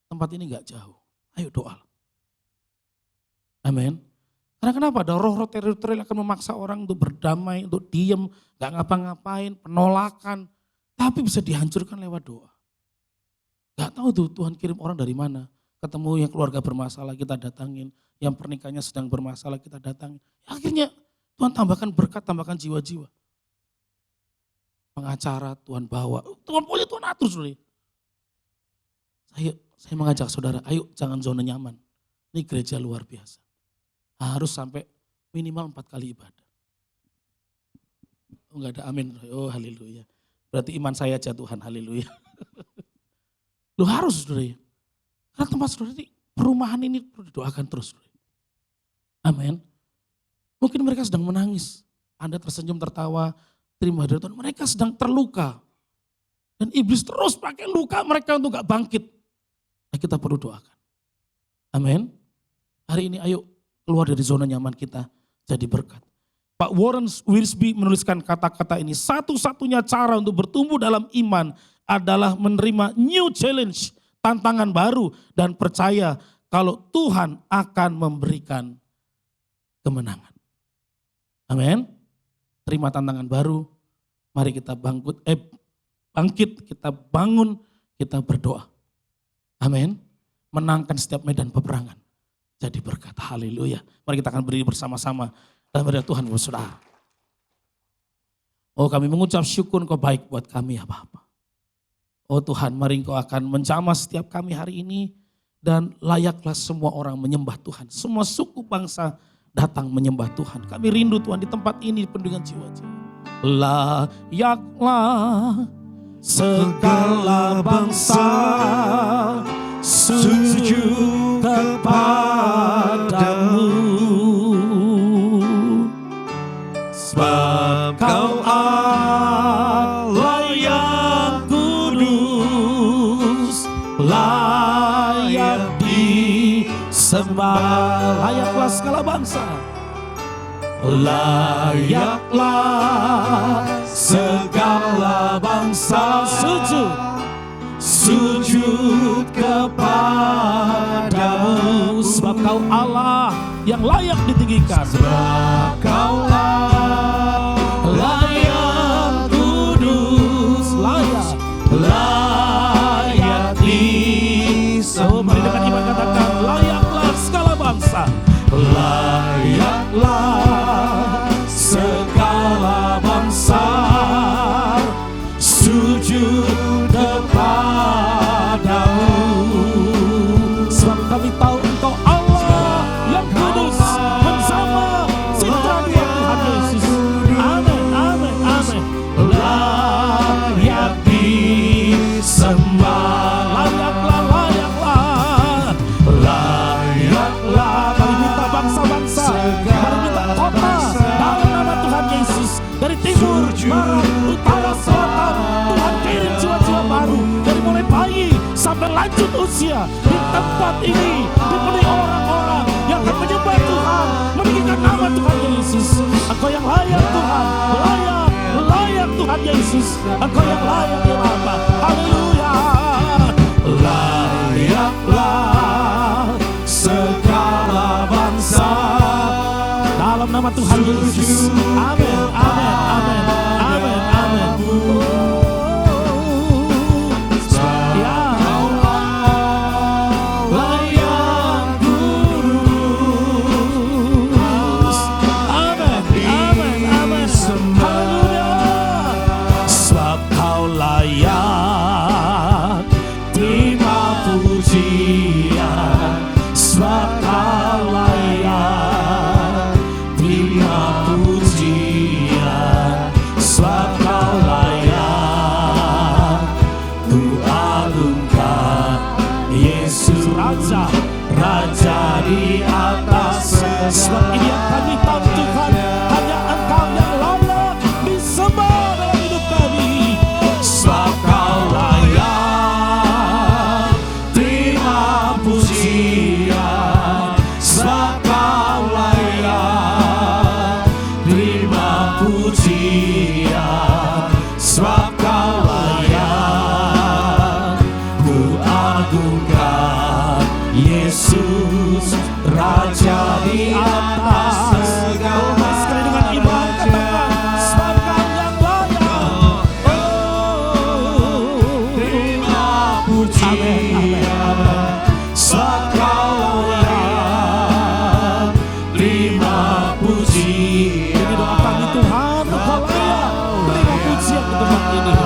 tempat ini gak jauh, ayo doa. Amin. Karena kenapa? Ada roh-roh teritorial akan memaksa orang untuk berdamai, untuk diem, gak ngapa-ngapain, penolakan. Tapi bisa dihancurkan lewat doa. Gak tahu tuh Tuhan kirim orang dari mana. Ketemu yang keluarga bermasalah kita datangin. Yang pernikahannya sedang bermasalah kita datangin. Ya, akhirnya Tuhan tambahkan berkat, tambahkan jiwa-jiwa. Pengacara Tuhan bawa. Tuhan pokoknya Tuhan atur saudara. Saya mengajak saudara, ayo jangan zona nyaman. Ini gereja luar biasa. Harus sampai minimal 4 kali ibadah. Oh enggak ada amin. Oh haleluya. Berarti iman saya aja Tuhan, haleluya. Lu harus saudara ya. Karena tempat saudara ini, perumahan ini perlu didoakan terus. Amin. Mungkin mereka sedang menangis. Anda tersenyum, tertawa, terima hadirat Tuhan. Mereka sedang terluka. Dan iblis terus pakai luka mereka untuk gak bangkit. Nah, kita perlu doakan. Amin. Hari ini ayo keluar dari zona nyaman kita jadi berkat. Pak Warren Wiersbe menuliskan kata-kata ini. Satu-satunya cara untuk bertumbuh dalam iman adalah menerima new challenge, tantangan baru, dan percaya kalau Tuhan akan memberikan kemenangan. Amin. Terima tantangan baru, mari kita bangkit, kita bangun, kita berdoa. Amin. Menangkan setiap medan peperangan. Jadi berkat, haleluya. Mari kita akan berdiri bersama-sama dalam hadirat Tuhan saudara. Oh kami mengucap syukur Engkau baik buat kami ya Bapa. Oh Tuhan, mari Engkau akan menjamah setiap kami hari ini. Dan layaklah semua orang menyembah Tuhan. Semua suku bangsa datang menyembah Tuhan. Kami rindu Tuhan di tempat ini penuh dengan jiwa-jiwa. Layaklah segala bangsa sujud kepadamu. Sebab Kau Allah yang kudus, layak disembah. Layaklah segala bangsa, layaklah segala bangsa sujud kepadamu. Sebab Kau Allah yang layak ditinggikan. Sebab Kau Allah yang kudus, layak disembah. Mari dengan iman katakan, layaklah segala bangsa, layaklah segala bangsa sujud kepadamu. Sebab kami tahu Engkau Allah yang kudus, bersama citra Tuhan Yesus. Amin, amin, amin. Layak disembah, layaklah, layaklah, layaklah. Mari minta bangsa-bangsa, mari minta berlanjut usia di tempat ini, dipenuhi orang-orang yang akan menyembah Tuhan, meninggikan nama Tuhan Yesus. Engkau yang layak Tuhan, layak Tuhan Yesus. Engkau yang layak ya Bapa. Haleluya. Layaklah segala bangsa dalam nama Tuhan Yesus. Amin, amin, amin, amin, amin. Ya, layak kurus. Amin, amin, amin. Haleluya. Sebab kau layak terima pujian. Sebab kau layak terima pujian. Sebab kau layak ku agungkan Yesus Raja, Raja di atas. Sebab ini yang kami tahu Tuhan, hanya Engkau yang layak disembah dalam hidup kami. Sebab kau layak terima pujian. Sebab kau layak terima pujian. Sebab kau layak ku agungkan Yesus, Raja di atas segala. Oh, sekali dengan iman katakan, sebab kau yang layak. Terima pujian. Sebab kau layak terima pujian. Ini doa kami Tuhan, Engkau layak terima pujian di tempat ini.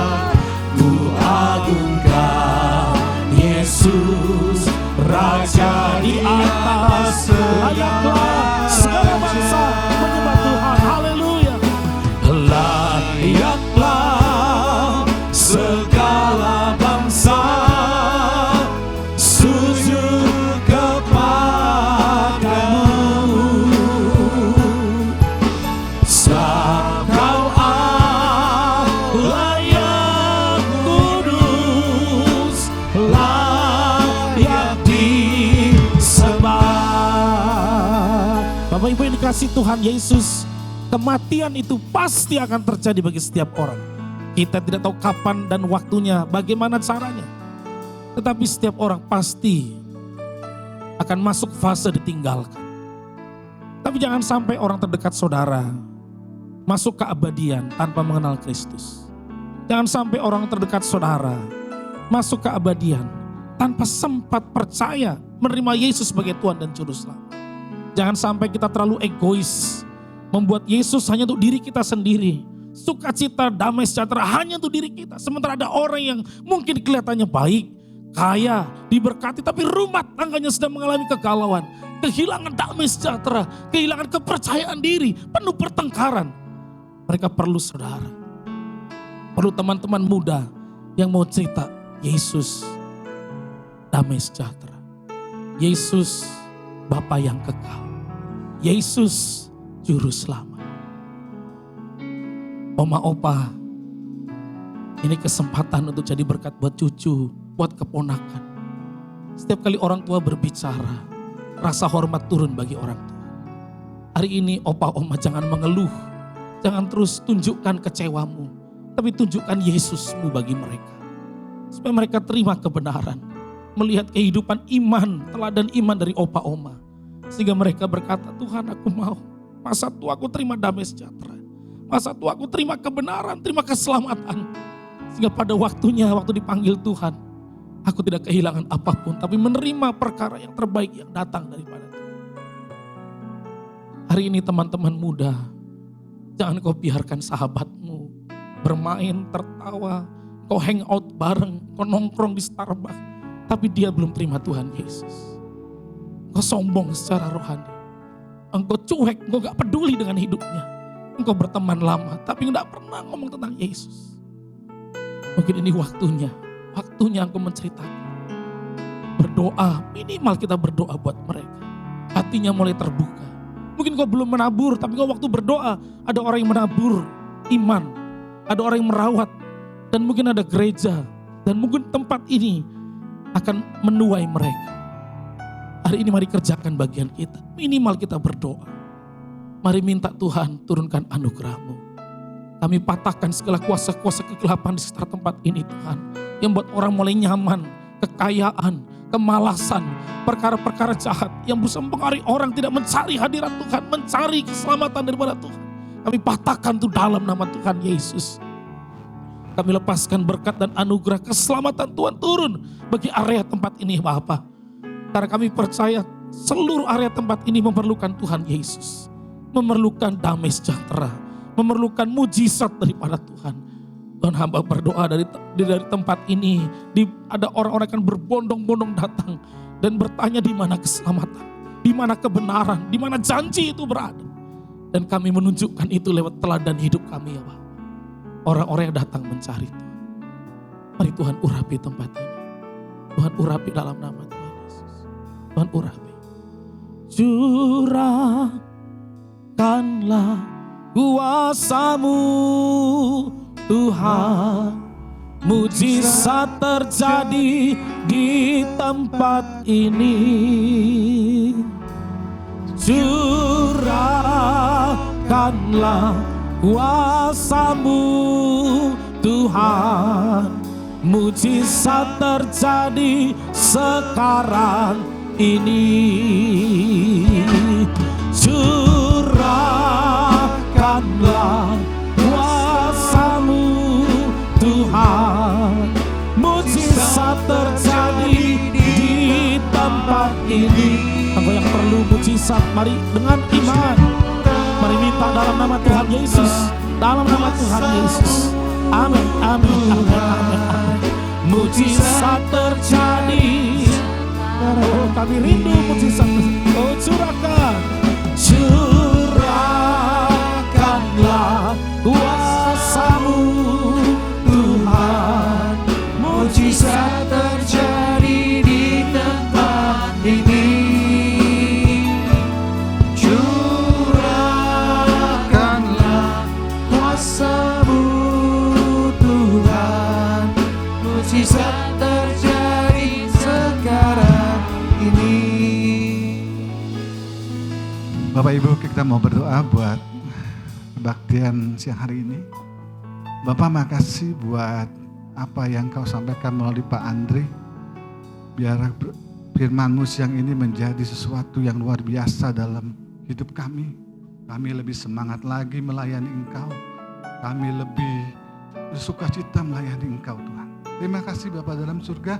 Ku agungkan Yesus, Raja di atas. Layaklah segala bangsa menyembah Tuhan. Haleluya. Layaklah segala bangsa sujud kepadamu. Sebab kau layak kudus, layak disembah. Bapak Ibu yang dikasihi Tuhan Yesus, kematian itu pasti akan terjadi bagi setiap orang. Kita tidak tahu kapan dan waktunya, bagaimana caranya. Tetapi setiap orang pasti akan masuk fase ditinggalkan. Tapi jangan sampai orang terdekat saudara masuk keabadian tanpa mengenal Kristus. Jangan sampai orang terdekat saudara masuk keabadian tanpa sempat percaya menerima Yesus sebagai Tuhan dan Juru Selamat. Jangan sampai kita terlalu egois, membuat Yesus hanya untuk diri kita sendiri. Sukacita, damai sejahtera hanya untuk diri kita. Sementara ada orang yang mungkin kelihatannya baik, kaya, diberkati, tapi rumah tangganya sedang mengalami kegalauan. Kehilangan damai sejahtera, kehilangan kepercayaan diri, penuh pertengkaran. Mereka perlu saudara. Perlu teman-teman muda yang mau cerita, Yesus damai sejahtera. Yesus Bapa yang kekal. Yesus Juru Selamat. Oma opa, ini kesempatan untuk jadi berkat buat cucu, buat keponakan. Setiap kali orang tua berbicara, rasa hormat turun bagi orang tua. Hari ini opa oma jangan mengeluh, jangan terus tunjukkan kecewamu, tapi tunjukkan Yesusmu bagi mereka. Supaya mereka terima kebenaran, melihat kehidupan iman, teladan iman dari opa oma. Sehingga mereka berkata, Tuhan aku mau, masa tua aku terima damai sejahtera. Masa tua aku terima kebenaran, terima keselamatan. Sehingga pada waktunya, waktu dipanggil Tuhan, aku tidak kehilangan apapun, tapi menerima perkara yang terbaik yang datang daripada Tuhan. Hari ini teman-teman muda, jangan kau biarkan sahabatmu bermain, tertawa, kau hangout bareng, kau nongkrong di Starbucks, tapi dia belum terima Tuhan Yesus. Kau sombong secara rohani, engkau cuek, engkau gak peduli dengan hidupnya. Engkau berteman lama, tapi gak pernah ngomong tentang Yesus. Mungkin ini waktunya engkau menceritakan. Berdoa, minimal kita berdoa buat mereka. Hatinya mulai terbuka. Mungkin kau belum menabur, tapi kau waktu berdoa, ada orang yang menabur iman. Ada orang yang merawat. Dan mungkin ada gereja. Dan mungkin tempat ini akan menuai mereka. Hari ini mari kerjakan bagian kita. Minimal kita berdoa. Mari minta Tuhan turunkan anugerah-Mu. Kami patahkan segala kuasa-kuasa kegelapan di sekitar tempat ini Tuhan. Yang buat orang mulai nyaman, kekayaan, kemalasan, perkara-perkara jahat yang berusaha mempengaruhi orang tidak mencari hadirat Tuhan, mencari keselamatan daripada Tuhan. Kami patahkan itu dalam nama Tuhan Yesus. Kami lepaskan berkat dan anugerah keselamatan Tuhan turun bagi area tempat ini Bapa. Karena kami percaya seluruh area tempat ini memerlukan Tuhan Yesus. Memerlukan damai sejahtera, memerlukan mujizat daripada Tuhan. Tuhan hamba berdoa dari tempat ini, ada orang-orang akan berbondong-bondong datang dan bertanya di mana keselamatan, di mana kebenaran, di mana janji itu berada. Dan kami menunjukkan itu lewat teladan hidup kami ya Bapak. Orang-orang yang datang mencari Tuhan. Mari Tuhan urapi tempat ini. Tuhan urapi dalam nama Tuhan Yesus. Tuhan urapi. Curahkanlah kuasa-Mu Tuhan. Mujizat terjadi di tempat ini. Curahkanlah kuasa-Mu Tuhan. Mujizat terjadi sekarang ini. Curahkanlah kuasa-Mu Tuhan. Mujizat terjadi di tempat ini. Engkau yang perlu mujizat, mari dengan iman. Mari minta dalam nama Tuhan Yesus. Dalam nama Tuhan Yesus. Amin, amin, amin, amin, amin. Mujizat terjadi. Oh, kami rindu mujizat. Oh, curahkanlah kuasa-Mu Tuhan. Mujizat terjadi di tempat ini. Curahkanlah kuasa-Mu Tuhan. Mujizat terjadi sekarang ini. Bapak Ibu, kita mau berdoa buat kebaktian siang hari ini. Bapak makasih buat apa yang Kau sampaikan melalui Pak Andre. Biar firman-Mu siang ini menjadi sesuatu yang luar biasa dalam hidup kami. Kami lebih semangat lagi melayani Engkau. Kami lebih bersukacita melayani Engkau Tuhan. Terima kasih Bapak dalam surga.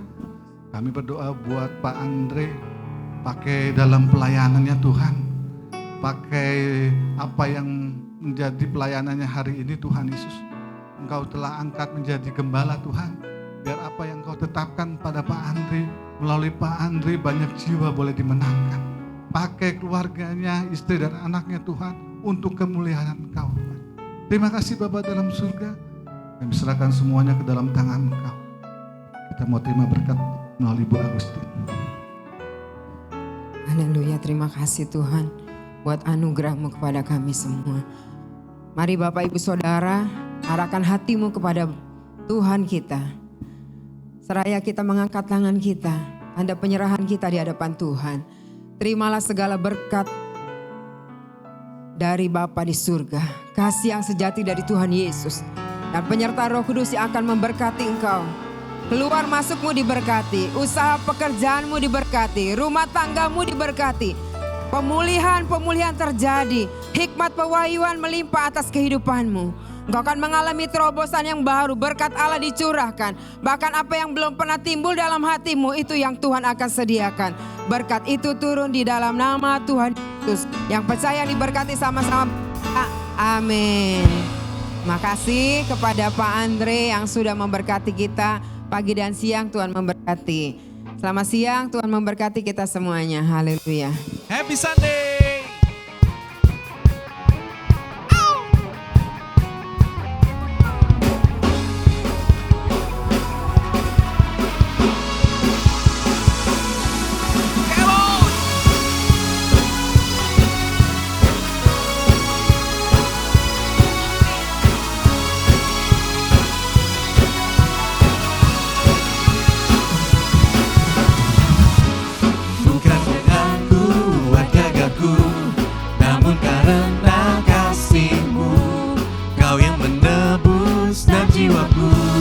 Kami berdoa buat Pak Andre. Pakai dalam pelayanannya Tuhan. Pakai apa yang menjadi pelayanannya hari ini Tuhan Yesus. Engkau telah angkat menjadi gembala Tuhan. Biar apa yang Kau tetapkan pada Pak Andre, melalui Pak Andre banyak jiwa boleh dimenangkan. Pakai keluarganya, istri dan anaknya Tuhan untuk kemuliaan Engkau Tuhan. Terima kasih Bapa dalam surga. Kami serahkan semuanya ke dalam tangan Engkau. Kita mau terima berkat melalui Bu Agustin. Haleluya, terima kasih Tuhan buat anugerah-Mu kepada kami semua. Mari Bapak Ibu Saudara, arahkan hatimu kepada Tuhan kita. Seraya kita mengangkat tangan kita, tanda penyerahan kita di hadapan Tuhan. Terimalah segala berkat dari Bapa di surga, kasih yang sejati dari Tuhan Yesus, dan penyertaan Roh Kudus yang akan memberkati engkau. Keluar masukmu diberkati, usaha pekerjaanmu diberkati, rumah tanggamu diberkati. Pemulihan terjadi, hikmat pewahyuan melimpah atas kehidupanmu. Engkau akan mengalami terobosan yang baru, berkat Allah dicurahkan. Bahkan apa yang belum pernah timbul dalam hatimu, itu yang Tuhan akan sediakan. Berkat itu turun di dalam nama Tuhan Yesus. Yang percaya diberkati sama-sama. Amin. Makasih kepada Pak Andre yang sudah memberkati kita pagi dan siang. Tuhan memberkati. Selamat siang, Tuhan memberkati kita semuanya. Haleluya. Happy Sunday. jiwaku.